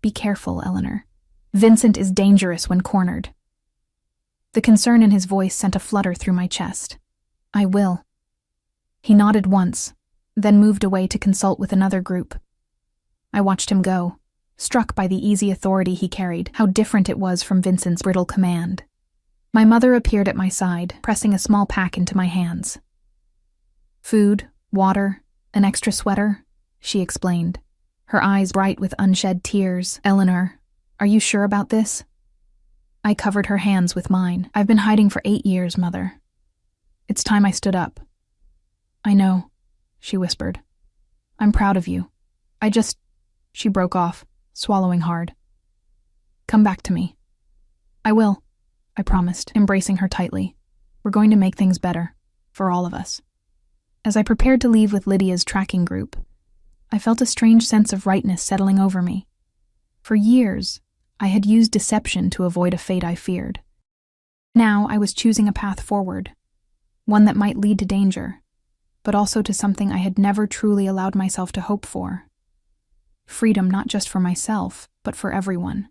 "Be careful, Eleanor. Vincent is dangerous when cornered." The concern in his voice sent a flutter through my chest. "I will." He nodded once, then moved away to consult with another group. I watched him go, struck by the easy authority he carried, how different it was from Vincent's brittle command. My mother appeared at my side, pressing a small pack into my hands. "Food, water, an extra sweater," she explained, her eyes bright with unshed tears. "Eleanor, are you sure about this?" I covered her hands with mine. "I've been hiding for 8 years, Mother. It's time I stood up." "I know," she whispered. "I'm proud of you. She broke off, swallowing hard. "Come back to me." "I will," I promised, embracing her tightly. "We're going to make things better, for all of us." As I prepared to leave with Lydia's tracking group, I felt a strange sense of rightness settling over me. For years, I had used deception to avoid a fate I feared. Now I was choosing a path forward, one that might lead to danger, but also to something I had never truly allowed myself to hope for. Freedom not just for myself, but for everyone.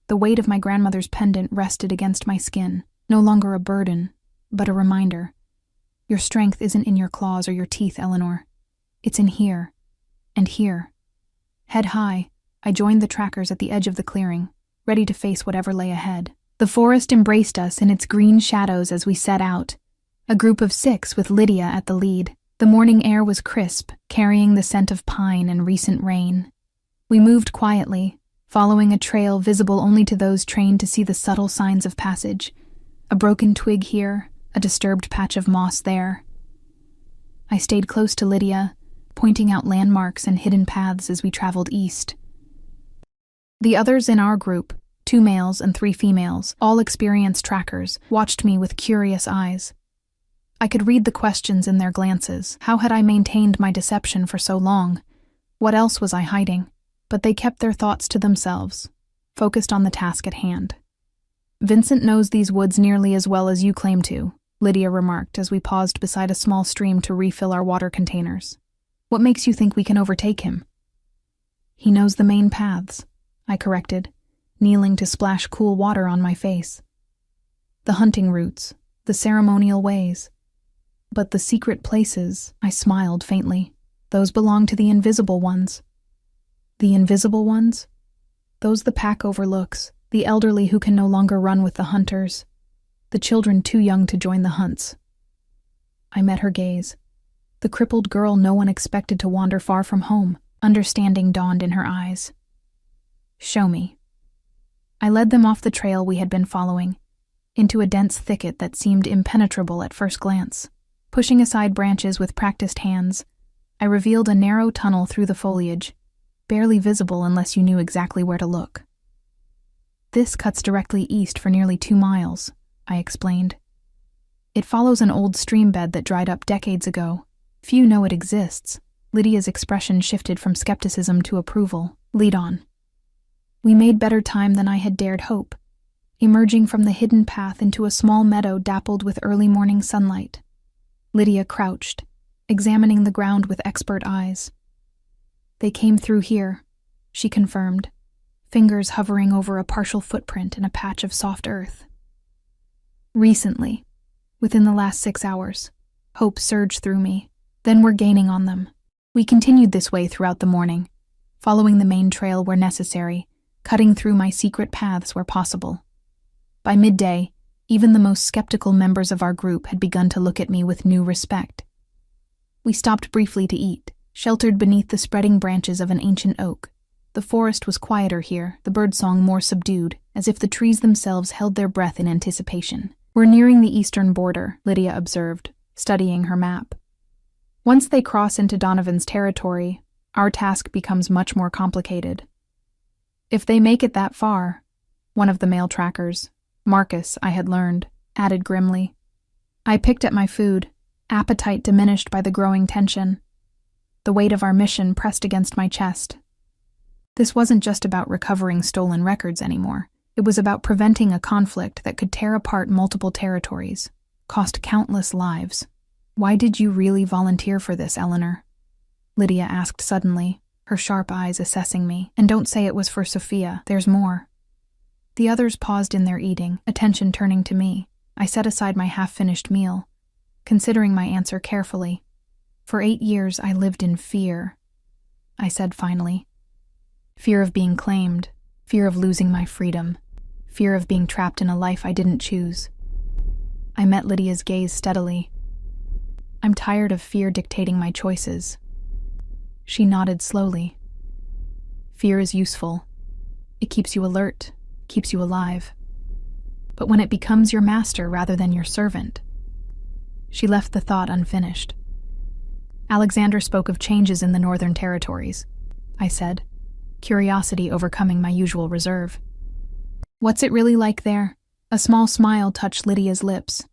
The weight of my grandmother's pendant rested against my skin, no longer a burden, but a reminder. Your strength isn't in your claws or your teeth, Eleanor. It's in here, and here. Head high, I joined the trackers at the edge of the clearing, ready to face whatever lay ahead. The forest embraced us in its green shadows as we set out, a group of 6 with Lydia at the lead. The morning air was crisp, carrying the scent of pine and recent rain. We moved quietly, following a trail visible only to those trained to see the subtle signs of passage. A broken twig here, a disturbed patch of moss there. I stayed close to Lydia, pointing out landmarks and hidden paths as we traveled east. The others in our group, 2 males and 3 females, all experienced trackers, watched me with curious eyes. I could read the questions in their glances. How had I maintained my deception for so long? What else was I hiding? But they kept their thoughts to themselves, focused on the task at hand. "Vincent knows these woods nearly as well as you claim to," Lydia remarked as we paused beside a small stream to refill our water containers. "What makes you think we can overtake him?" "He knows the main paths," I corrected, kneeling to splash cool water on my face. "The hunting routes, the ceremonial ways. But the secret places," I smiled faintly, "those belong to the invisible ones." "The invisible ones?" "Those the pack overlooks, the elderly who can no longer run with the hunters, the children too young to join the hunts." I met her gaze. The crippled girl no one expected to wander far from home. Understanding dawned in her eyes. "Show me." I led them off the trail we had been following, into a dense thicket that seemed impenetrable at first glance. Pushing aside branches with practiced hands, I revealed a narrow tunnel through the foliage, barely visible unless you knew exactly where to look. "This cuts directly east for nearly 2 miles, I explained. "It follows an old stream bed that dried up decades ago. Few know it exists." Lydia's expression shifted from skepticism to approval. "Lead on." We made better time than I had dared hope, emerging from the hidden path into a small meadow dappled with early morning sunlight. Lydia crouched, examining the ground with expert eyes. They came through here, she confirmed, fingers hovering over a partial footprint in a patch of soft earth. Recently, within the last 6 hours, hope surged through me. Then we're gaining on them. We continued this way throughout the morning, following the main trail where necessary, cutting through my secret paths where possible. By midday, even the most skeptical members of our group had begun to look at me with new respect. We stopped briefly to eat, sheltered beneath the spreading branches of an ancient oak. The forest was quieter here, the birdsong more subdued, as if the trees themselves held their breath in anticipation. We're nearing the eastern border, Lydia observed, studying her map. Once they cross into Donovan's territory, our task becomes much more complicated. If they make it that far, one of the male trackers, Marcus, I had learned, added grimly. I picked at my food, appetite diminished by the growing tension. The weight of our mission pressed against my chest. This wasn't just about recovering stolen records anymore. It was about preventing a conflict that could tear apart multiple territories, cost countless lives. Why did you really volunteer for this, Eleanor? Lydia asked suddenly, her sharp eyes assessing me. And don't say it was for Sophia, there's more. The others paused in their eating, attention turning to me. I set aside my half-finished meal, considering my answer carefully. For 8 years I lived in fear, I said finally. Fear of being claimed, fear of losing my freedom, fear of being trapped in a life I didn't choose. I met Lydia's gaze steadily. I'm tired of fear dictating my choices. She nodded slowly. Fear is useful. It keeps you alert, keeps you alive. But when it becomes your master rather than your servant. She left the thought unfinished. Alexander spoke of changes in the Northern Territories, I said, curiosity overcoming my usual reserve. What's it really like there? A small smile touched Lydia's lips.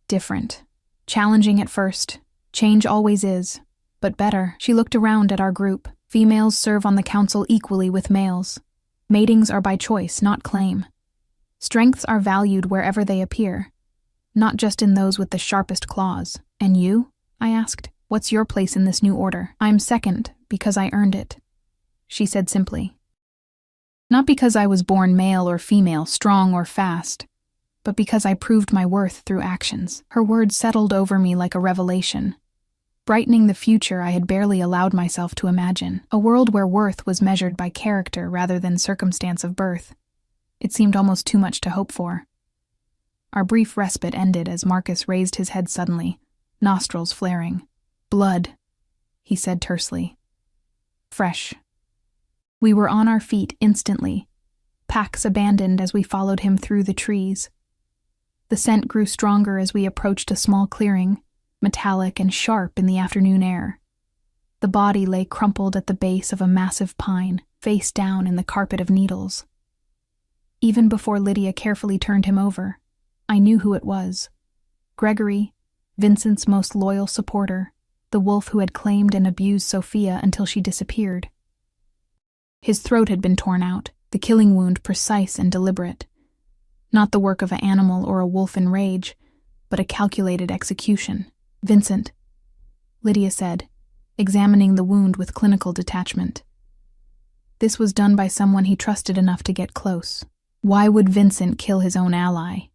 Different. Challenging at first. Change always is. But better. She looked around at our group. Females serve on the council equally with males. Matings are by choice, not claim. Strengths are valued wherever they appear, not just in those with the sharpest claws. And you? I asked. What's your place in this new order? I'm second, because I earned it, she said simply. Not because I was born male or female, strong or fast, but because I proved my worth through actions. Her words settled over me like a revelation, brightening the future I had barely allowed myself to imagine, a world where worth was measured by character rather than circumstance of birth. It seemed almost too much to hope for. Our brief respite ended as Marcus raised his head suddenly, nostrils flaring. Blood, he said tersely. Fresh. We were on our feet instantly, packs abandoned as we followed him through the trees. The scent grew stronger as we approached a small clearing, metallic and sharp in the afternoon air. The body lay crumpled at the base of a massive pine, face down in the carpet of needles. Even before Lydia carefully turned him over, I knew who it was. Gregory, Vincent's most loyal supporter, the wolf who had claimed and abused Sophia until she disappeared. His throat had been torn out, the killing wound precise and deliberate. Not the work of an animal or a wolf in rage, but a calculated execution. Vincent, Lydia said, examining the wound with clinical detachment. This was done by someone he trusted enough to get close. Why would Vincent kill his own ally?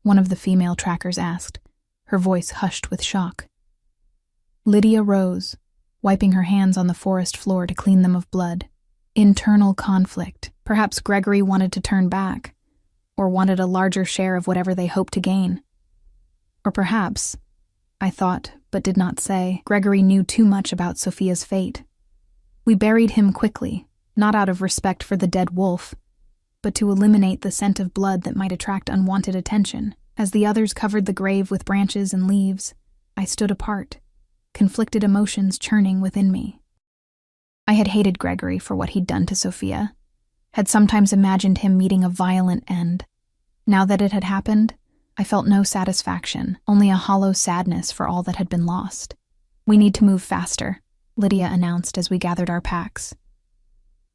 One of the female trackers asked, her voice hushed with shock. Lydia rose, wiping her hands on the forest floor to clean them of blood. Internal conflict. Perhaps Gregory wanted to turn back, or wanted a larger share of whatever they hoped to gain. Or perhaps, I thought, but did not say, Gregory knew too much about Sophia's fate. We buried him quickly, not out of respect for the dead wolf, but to eliminate the scent of blood that might attract unwanted attention. As the others covered the grave with branches and leaves, I stood apart, conflicted emotions churning within me. I had hated Gregory for what he'd done to Sophia, had sometimes imagined him meeting a violent end. Now that it had happened, I felt no satisfaction, only a hollow sadness for all that had been lost. We need to move faster, Lydia announced as we gathered our packs.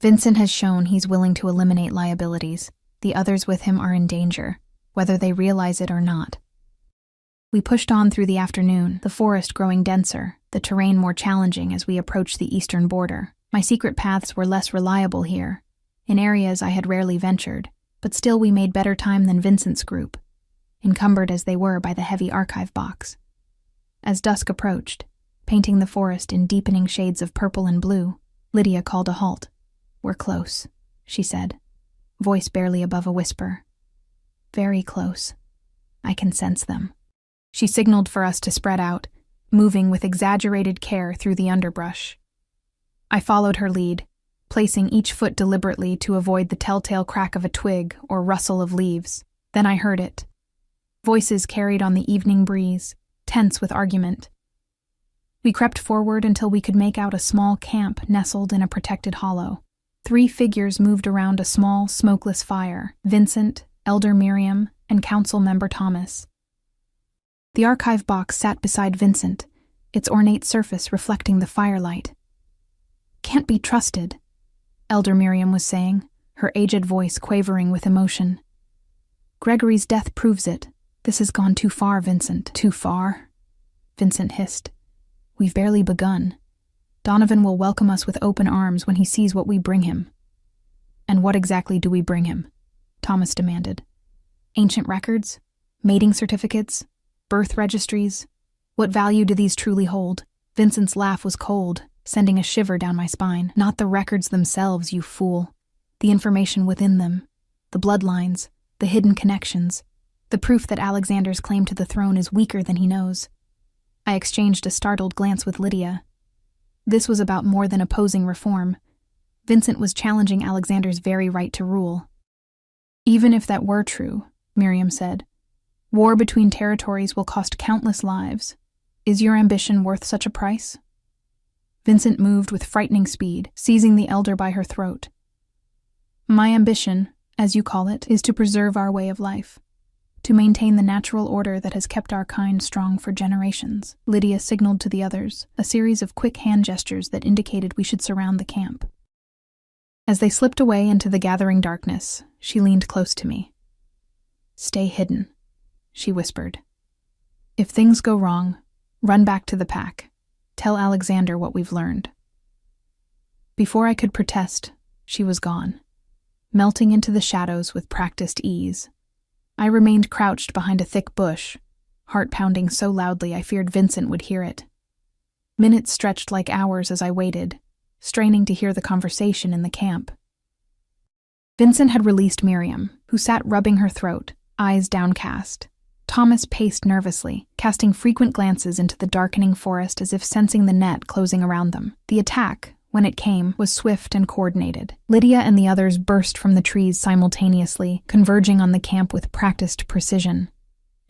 Vincent has shown he's willing to eliminate liabilities. The others with him are in danger, whether they realize it or not. We pushed on through the afternoon, the forest growing denser, the terrain more challenging as we approached the eastern border. My secret paths were less reliable here, in areas I had rarely ventured, but still we made better time than Vincent's group, encumbered as they were by the heavy archive box. As dusk approached, painting the forest in deepening shades of purple and blue, Lydia called a halt. "We're close," she said, voice barely above a whisper. "Very close. I can sense them." She signaled for us to spread out, moving with exaggerated care through the underbrush. I followed her lead, placing each foot deliberately to avoid the telltale crack of a twig or rustle of leaves. Then I heard it. Voices carried on the evening breeze, tense with argument. We crept forward until we could make out a small camp nestled in a protected hollow. 3 figures moved around a small, smokeless fire: Vincent, Elder Miriam, and Council Member Thomas. The archive box sat beside Vincent, its ornate surface reflecting the firelight. "Can't be trusted," Elder Miriam was saying, her aged voice quavering with emotion. "Gregory's death proves it. This has gone too far, Vincent." "Too far?" Vincent hissed. "We've barely begun. Donovan will welcome us with open arms when he sees what we bring him." "And what exactly do we bring him?" Thomas demanded. "Ancient records? Mating certificates? Birth registries? What value do these truly hold?" Vincent's laugh was cold, sending a shiver down my spine. "Not the records themselves, you fool. The information within them. The bloodlines, the hidden connections. The proof that Alexander's claim to the throne is weaker than he knows." I exchanged a startled glance with Lydia. This was about more than opposing reform. Vincent was challenging Alexander's very right to rule. "Even if that were true," Miriam said, "war between territories will cost countless lives. Is your ambition worth such a price?" Vincent moved with frightening speed, seizing the elder by her throat. "My ambition, as you call it, is to preserve our way of life, to maintain the natural order that has kept our kind strong for generations." Lydia signaled to the others, a series of quick hand gestures that indicated we should surround the camp. As they slipped away into the gathering darkness, she leaned close to me. "Stay hidden," she whispered. "If things go wrong, run back to the pack. Tell Alexander what we've learned." Before I could protest, she was gone, melting into the shadows with practiced ease. I remained crouched behind a thick bush, heart pounding so loudly I feared Vincent would hear it. Minutes stretched like hours as I waited, straining to hear the conversation in the camp. Vincent had released Miriam, who sat rubbing her throat, eyes downcast. Thomas paced nervously, casting frequent glances into the darkening forest as if sensing the net closing around them. The attack, when it came, was swift and coordinated. Lydia and the others burst from the trees simultaneously, converging on the camp with practiced precision.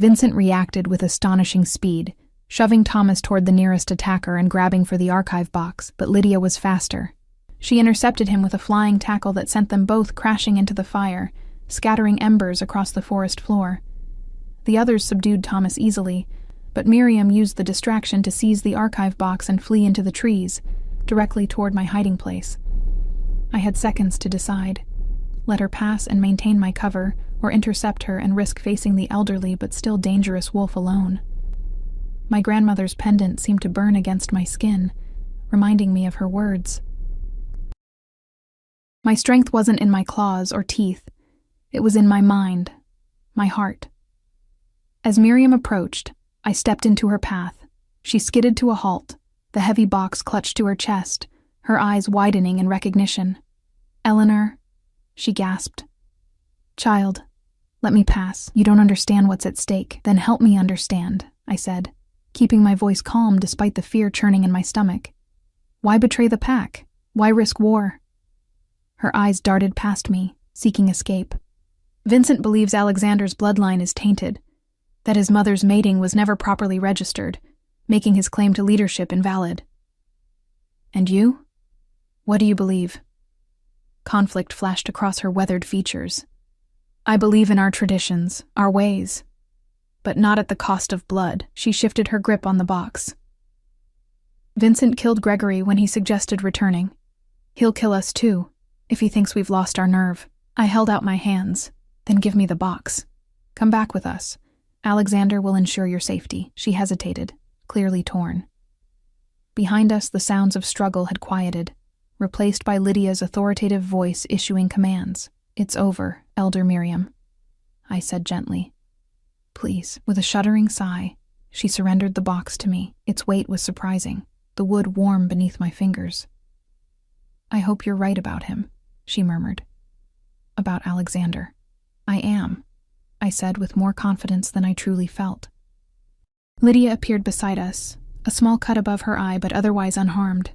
Vincent reacted with astonishing speed, shoving Thomas toward the nearest attacker and grabbing for the archive box, but Lydia was faster. She intercepted him with a flying tackle that sent them both crashing into the fire, scattering embers across the forest floor. The others subdued Thomas easily, but Miriam used the distraction to seize the archive box and flee into the trees, directly toward my hiding place. I had seconds to decide. Let her pass and maintain my cover, or intercept her and risk facing the elderly but still dangerous wolf alone. My grandmother's pendant seemed to burn against my skin, reminding me of her words. My strength wasn't in my claws or teeth. It was in my mind, my heart. As Miriam approached, I stepped into her path. She skidded to a halt, the heavy box clutched to her chest, her eyes widening in recognition. "Eleanor," she gasped. "Child, let me pass. You don't understand what's at stake. Then help me understand," I said, keeping my voice calm despite the fear churning in my stomach. "Why betray the pack? Why risk war?" Her eyes darted past me, seeking escape. "Vincent believes Alexander's bloodline is tainted, that his mother's mating was never properly registered, making his claim to leadership invalid." "And you? What do you believe?" Conflict flashed across her weathered features. "I believe in our traditions, our ways, but not at the cost of blood." She shifted her grip on the box. "Vincent killed Gregory when he suggested returning. He'll kill us too, if he thinks we've lost our nerve." I held out my hands. "Then give me the box. Come back with us. Alexander will ensure your safety. She hesitated, clearly torn. Behind us, the sounds of struggle had quieted, replaced by Lydia's authoritative voice issuing commands. It's over, Elder Miriam, I said gently. Please. With a shuddering sigh, she surrendered the box to me. Its weight was surprising, the wood warm beneath my fingers. I hope you're right about him, she murmured. About Alexander. I am, I said with more confidence than I truly felt. Lydia appeared beside us, a small cut above her eye but otherwise unharmed.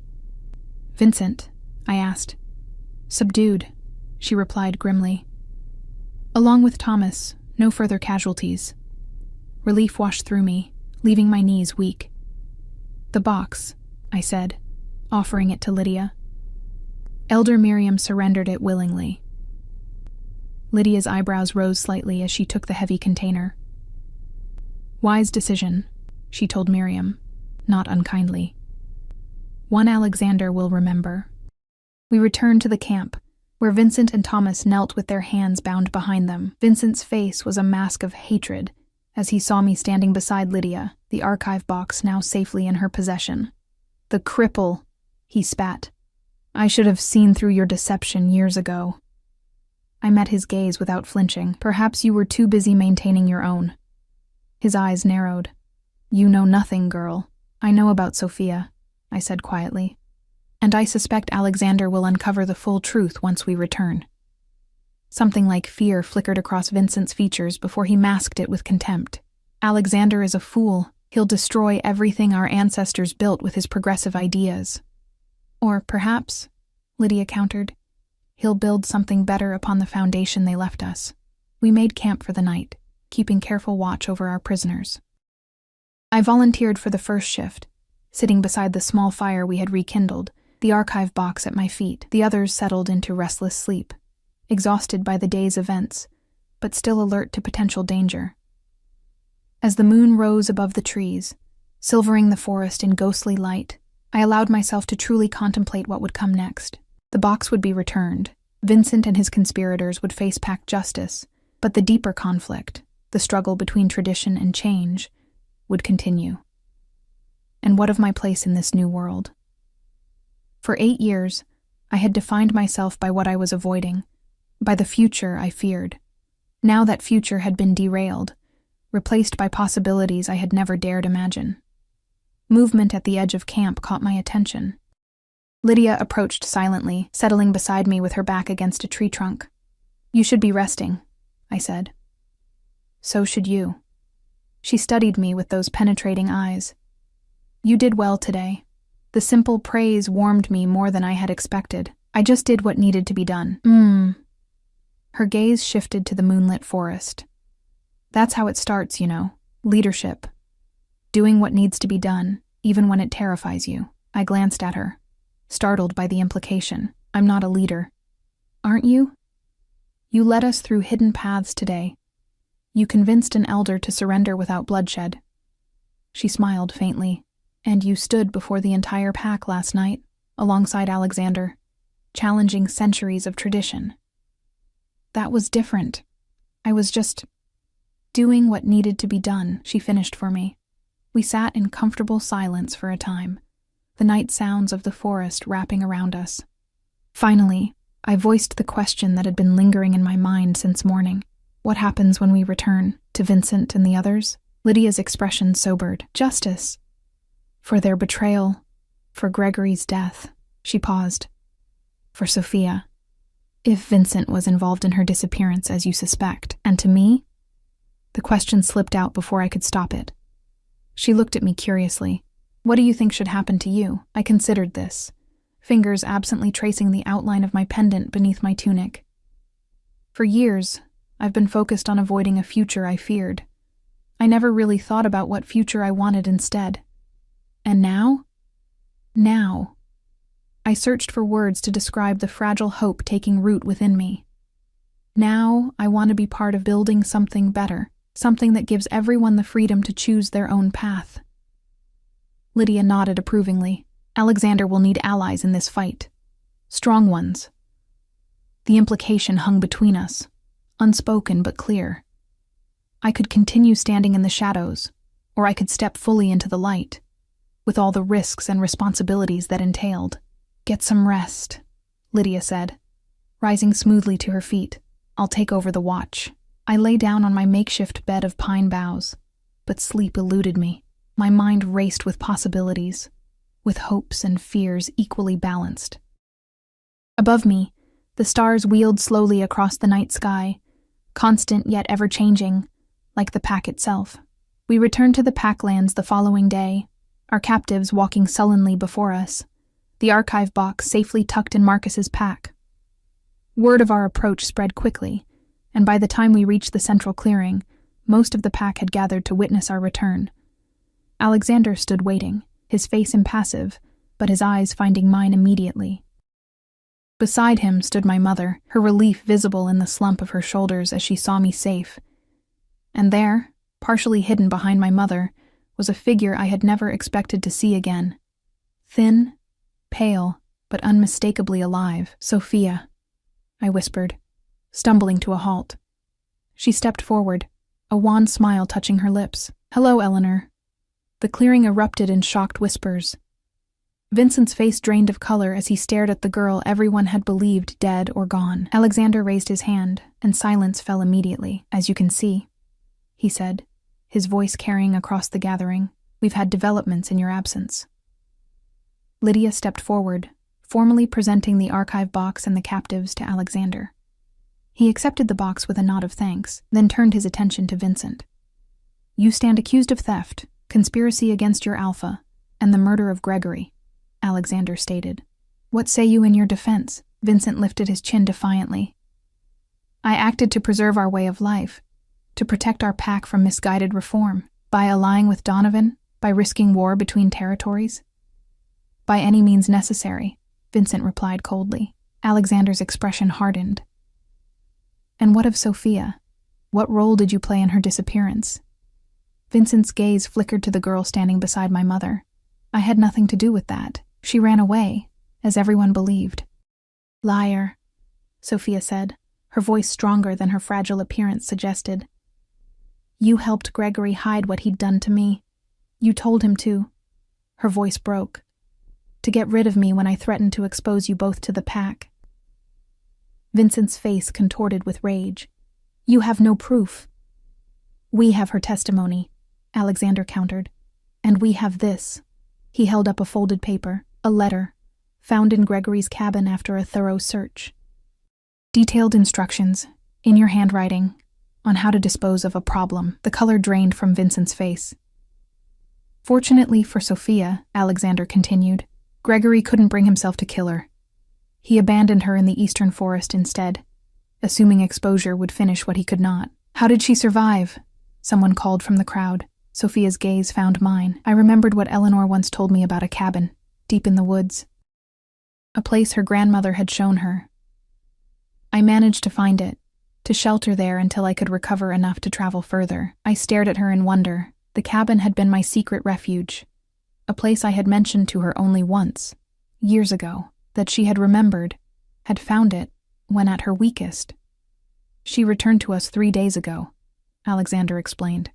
Vincent, I asked. Subdued, she replied grimly. Along with Thomas, no further casualties. Relief washed through me, leaving my knees weak. The box, I said, offering it to Lydia. Elder Miriam surrendered it willingly. Lydia's eyebrows rose slightly as she took the heavy container. Wise decision, she told Miriam, not unkindly. One Alexander will remember. We returned to the camp, where Vincent and Thomas knelt with their hands bound behind them. Vincent's face was a mask of hatred as he saw me standing beside Lydia, the archive box now safely in her possession. The cripple, he spat. I should have seen through your deception years ago. I met his gaze without flinching. Perhaps you were too busy maintaining your own. His eyes narrowed. You know nothing, girl. I know about Sophia, I said quietly. And I suspect Alexander will uncover the full truth once we return. Something like fear flickered across Vincent's features before he masked it with contempt. Alexander is a fool. He'll destroy everything our ancestors built with his progressive ideas. Or perhaps, Lydia countered, he'll build something better upon the foundation they left us. We made camp for the night, keeping careful watch over our prisoners. I volunteered for the first shift, sitting beside the small fire we had rekindled, the archive box at my feet. The others settled into restless sleep, exhausted by the day's events, but still alert to potential danger. As the moon rose above the trees, silvering the forest in ghostly light, I allowed myself to truly contemplate what would come next. The box would be returned. Vincent and his conspirators would face pack justice, but the deeper conflict, the struggle between tradition and change, would continue. And what of my place in this new world? For 8 years, I had defined myself by what I was avoiding, by the future I feared. Now that future had been derailed, replaced by possibilities I had never dared imagine. Movement at the edge of camp caught my attention. Lydia approached silently, settling beside me with her back against a tree trunk. You should be resting, I said. So should you. She studied me with those penetrating eyes. You did well today. The simple praise warmed me more than I had expected. I just did what needed to be done. Her gaze shifted to the moonlit forest. That's how it starts, you know. Leadership. Doing what needs to be done, even when it terrifies you. I glanced at her, startled by the implication. I'm not a leader. Aren't you? You led us through hidden paths today. You convinced an elder to surrender without bloodshed. She smiled faintly. And you stood before the entire pack last night, alongside Alexander, challenging centuries of tradition. That was different. I was just doing what needed to be done, she finished for me. We sat in comfortable silence for a time, the night sounds of the forest wrapping around us. Finally, I voiced the question that had been lingering in my mind since morning. What happens when we return, to Vincent and the others? Lydia's expression sobered. Justice. For their betrayal, for Gregory's death. She paused. For Sophia. If Vincent was involved in her disappearance, as you suspect. And to me? The question slipped out before I could stop it. She looked at me curiously. What do you think should happen to you? I considered this, fingers absently tracing the outline of my pendant beneath my tunic. For years, I've been focused on avoiding a future I feared. I never really thought about what future I wanted instead. And now? Now. I searched for words to describe the fragile hope taking root within me. Now, I want to be part of building something better, something that gives everyone the freedom to choose their own path. Lydia nodded approvingly. Alexander will need allies in this fight. Strong ones. The implication hung between us, unspoken but clear. I could continue standing in the shadows, or I could step fully into the light, with all the risks and responsibilities that entailed. "Get some rest," Lydia said, rising smoothly to her feet. "I'll take over the watch." I lay down on my makeshift bed of pine boughs, but sleep eluded me. My mind raced with possibilities, with hopes and fears equally balanced. Above me, the stars wheeled slowly across the night sky, constant yet ever-changing, like the pack itself. We returned to the packlands the following day, our captives walking sullenly before us, the archive box safely tucked in Marcus's pack. Word of our approach spread quickly, and by the time we reached the central clearing, most of the pack had gathered to witness our return. Alexander stood waiting, his face impassive, but his eyes finding mine immediately. Beside him stood my mother, her relief visible in the slump of her shoulders as she saw me safe. And there, partially hidden behind my mother, was a figure I had never expected to see again. Thin, pale, but unmistakably alive. "Sophia," I whispered, stumbling to a halt. She stepped forward, a wan smile touching her lips. "Hello, Eleanor." The clearing erupted in shocked whispers. Vincent's face drained of color as he stared at the girl everyone had believed dead or gone. Alexander raised his hand, and silence fell immediately. "As you can see," he said, his voice carrying across the gathering, "we've had developments in your absence." Lydia stepped forward, formally presenting the archive box and the captives to Alexander. He accepted the box with a nod of thanks, then turned his attention to Vincent. "You stand accused of theft, conspiracy against your alpha, and the murder of Gregory," Alexander stated. "What say you in your defense?" Vincent lifted his chin defiantly. "I acted to preserve our way of life, to protect our pack from misguided reform, by allying with Donovan, by risking war between territories." "By any means necessary," Vincent replied coldly. Alexander's expression hardened. "And what of Sophia? What role did you play in her disappearance?" Vincent's gaze flickered to the girl standing beside my mother. "I had nothing to do with that. She ran away, as everyone believed." "Liar," Sophia said, her voice stronger than her fragile appearance suggested. "You helped Gregory hide what he'd done to me. You told him to." Her voice broke. "To get rid of me when I threatened to expose you both to the pack." Vincent's face contorted with rage. "You have no proof." "We have her testimony," Alexander countered. "And we have this." He held up a folded paper, a letter, found in Gregory's cabin after a thorough search. "Detailed instructions, in your handwriting, on how to dispose of a problem." The color drained from Vincent's face. "Fortunately for Sophia," Alexander continued, "Gregory couldn't bring himself to kill her. He abandoned her in the eastern forest instead, assuming exposure would finish what he could not." "How did she survive?" someone called from the crowd. Sophia's gaze found mine. I remembered what Eleanor once told me about a cabin, deep in the woods. A place her grandmother had shown her. "I managed to find it, to shelter there until I could recover enough to travel further." I stared at her in wonder. The cabin had been my secret refuge, a place I had mentioned to her only once, years ago, that she had remembered, had found it, when at her weakest. "She returned to us 3 days ago," Alexander explained,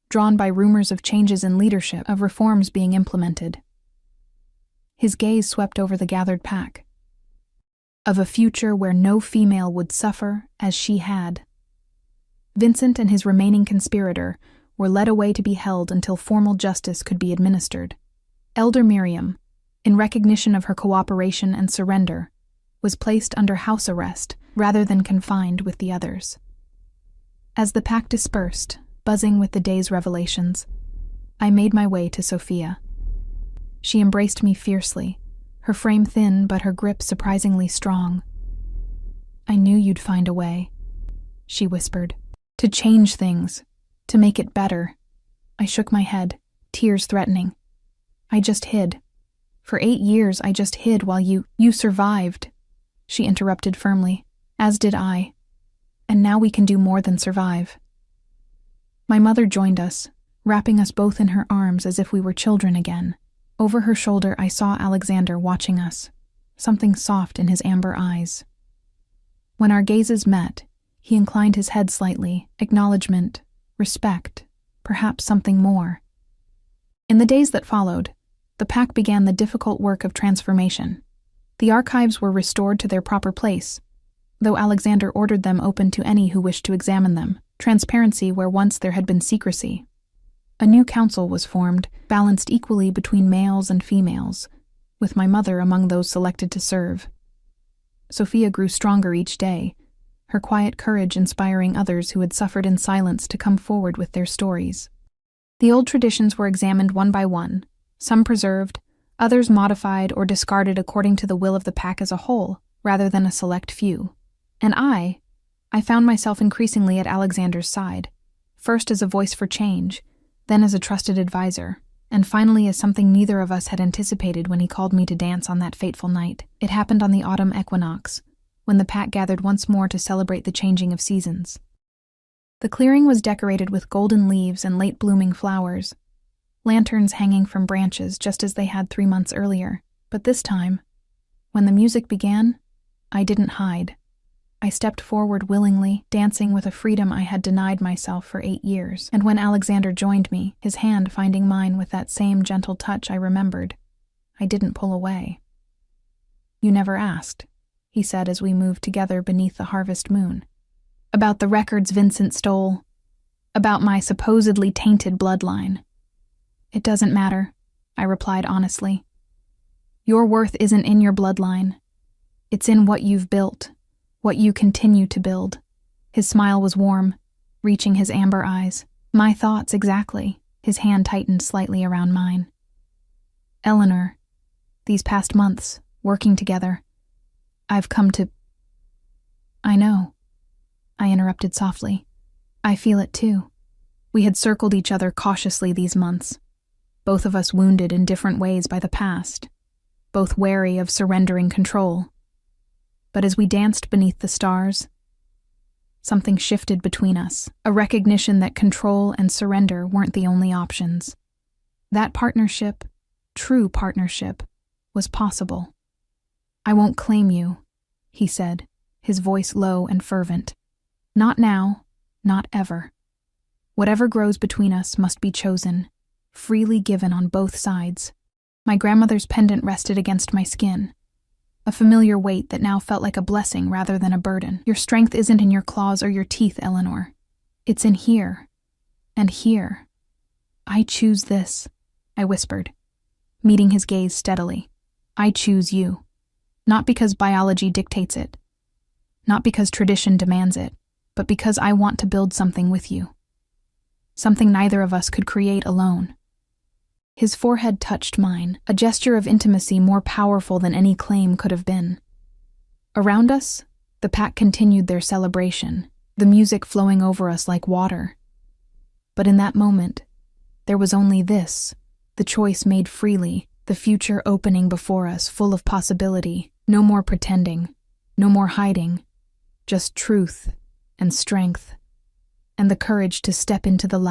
drawn by rumors of changes in leadership, of reforms being implemented. His gaze swept over the gathered pack. Of a future where no female would suffer as she had. Vincent and his remaining conspirator were led away to be held until formal justice could be administered. Elder Miriam, in recognition of her cooperation and surrender, was placed under house arrest rather than confined with the others. As the pack dispersed, buzzing with the day's revelations, I made my way to Sophia. She embraced me fiercely, her frame thin but her grip surprisingly strong. "I knew you'd find a way," she whispered, "to change things, to make it better." I shook my head, tears threatening. "I just hid. For 8 years I just hid while you survived," she interrupted firmly, "as did I. And now we can do more than survive." My mother joined us, wrapping us both in her arms as if we were children again. Over her shoulder I saw Alexander watching us, something soft in his amber eyes. When our gazes met, he inclined his head slightly, acknowledgement, respect, perhaps something more. In the days that followed, the pack began the difficult work of transformation. The archives were restored to their proper place, though Alexander ordered them open to any who wished to examine them, transparency where once there had been secrecy. A new council was formed, balanced equally between males and females, with my mother among those selected to serve. Sophia grew stronger each day, her quiet courage inspiring others who had suffered in silence to come forward with their stories. The old traditions were examined one by one, some preserved, others modified or discarded according to the will of the pack as a whole, rather than a select few. And I found myself increasingly at Alexander's side, first as a voice for change, then as a trusted advisor, and finally as something neither of us had anticipated when he called me to dance on that fateful night. It happened on the autumn equinox, when the pack gathered once more to celebrate the changing of seasons. The clearing was decorated with golden leaves and late-blooming flowers, lanterns hanging from branches just as they had 3 months earlier. But this time, when the music began, I didn't hide. I stepped forward willingly, dancing with a freedom I had denied myself for 8 years. And when Alexander joined me, his hand finding mine with that same gentle touch I remembered, I didn't pull away. "You never asked," he said as we moved together beneath the harvest moon. "About the records Vincent stole. About my supposedly tainted bloodline." "It doesn't matter," I replied honestly. "Your worth isn't in your bloodline. It's in what you've built, what you continue to build." His smile was warm, reaching his amber eyes. "My thoughts, exactly." His hand tightened slightly around mine. "Eleanor, these past months, working together, I've come to—" "I know," I interrupted softly. "I feel it too." We had circled each other cautiously these months, both of us wounded in different ways by the past, both wary of surrendering control. But as we danced beneath the stars, something shifted between us, a recognition that control and surrender weren't the only options. That partnership, true partnership, was possible. "I won't claim you," he said, his voice low and fervent. "Not now, not ever. Whatever grows between us must be chosen, freely given on both sides." My grandmother's pendant rested against my skin, a familiar weight that now felt like a blessing rather than a burden. "Your strength isn't in your claws or your teeth, Eleanor. It's in here, and here. I choose this," I whispered, meeting his gaze steadily. "I choose you. Not because biology dictates it, not because tradition demands it, but because I want to build something with you. Something neither of us could create alone." His forehead touched mine, a gesture of intimacy more powerful than any claim could have been. Around us, the pack continued their celebration, the music flowing over us like water. But in that moment, there was only this, the choice made freely, the future opening before us full of possibility, no more pretending, no more hiding, just truth and strength, and the courage to step into the light.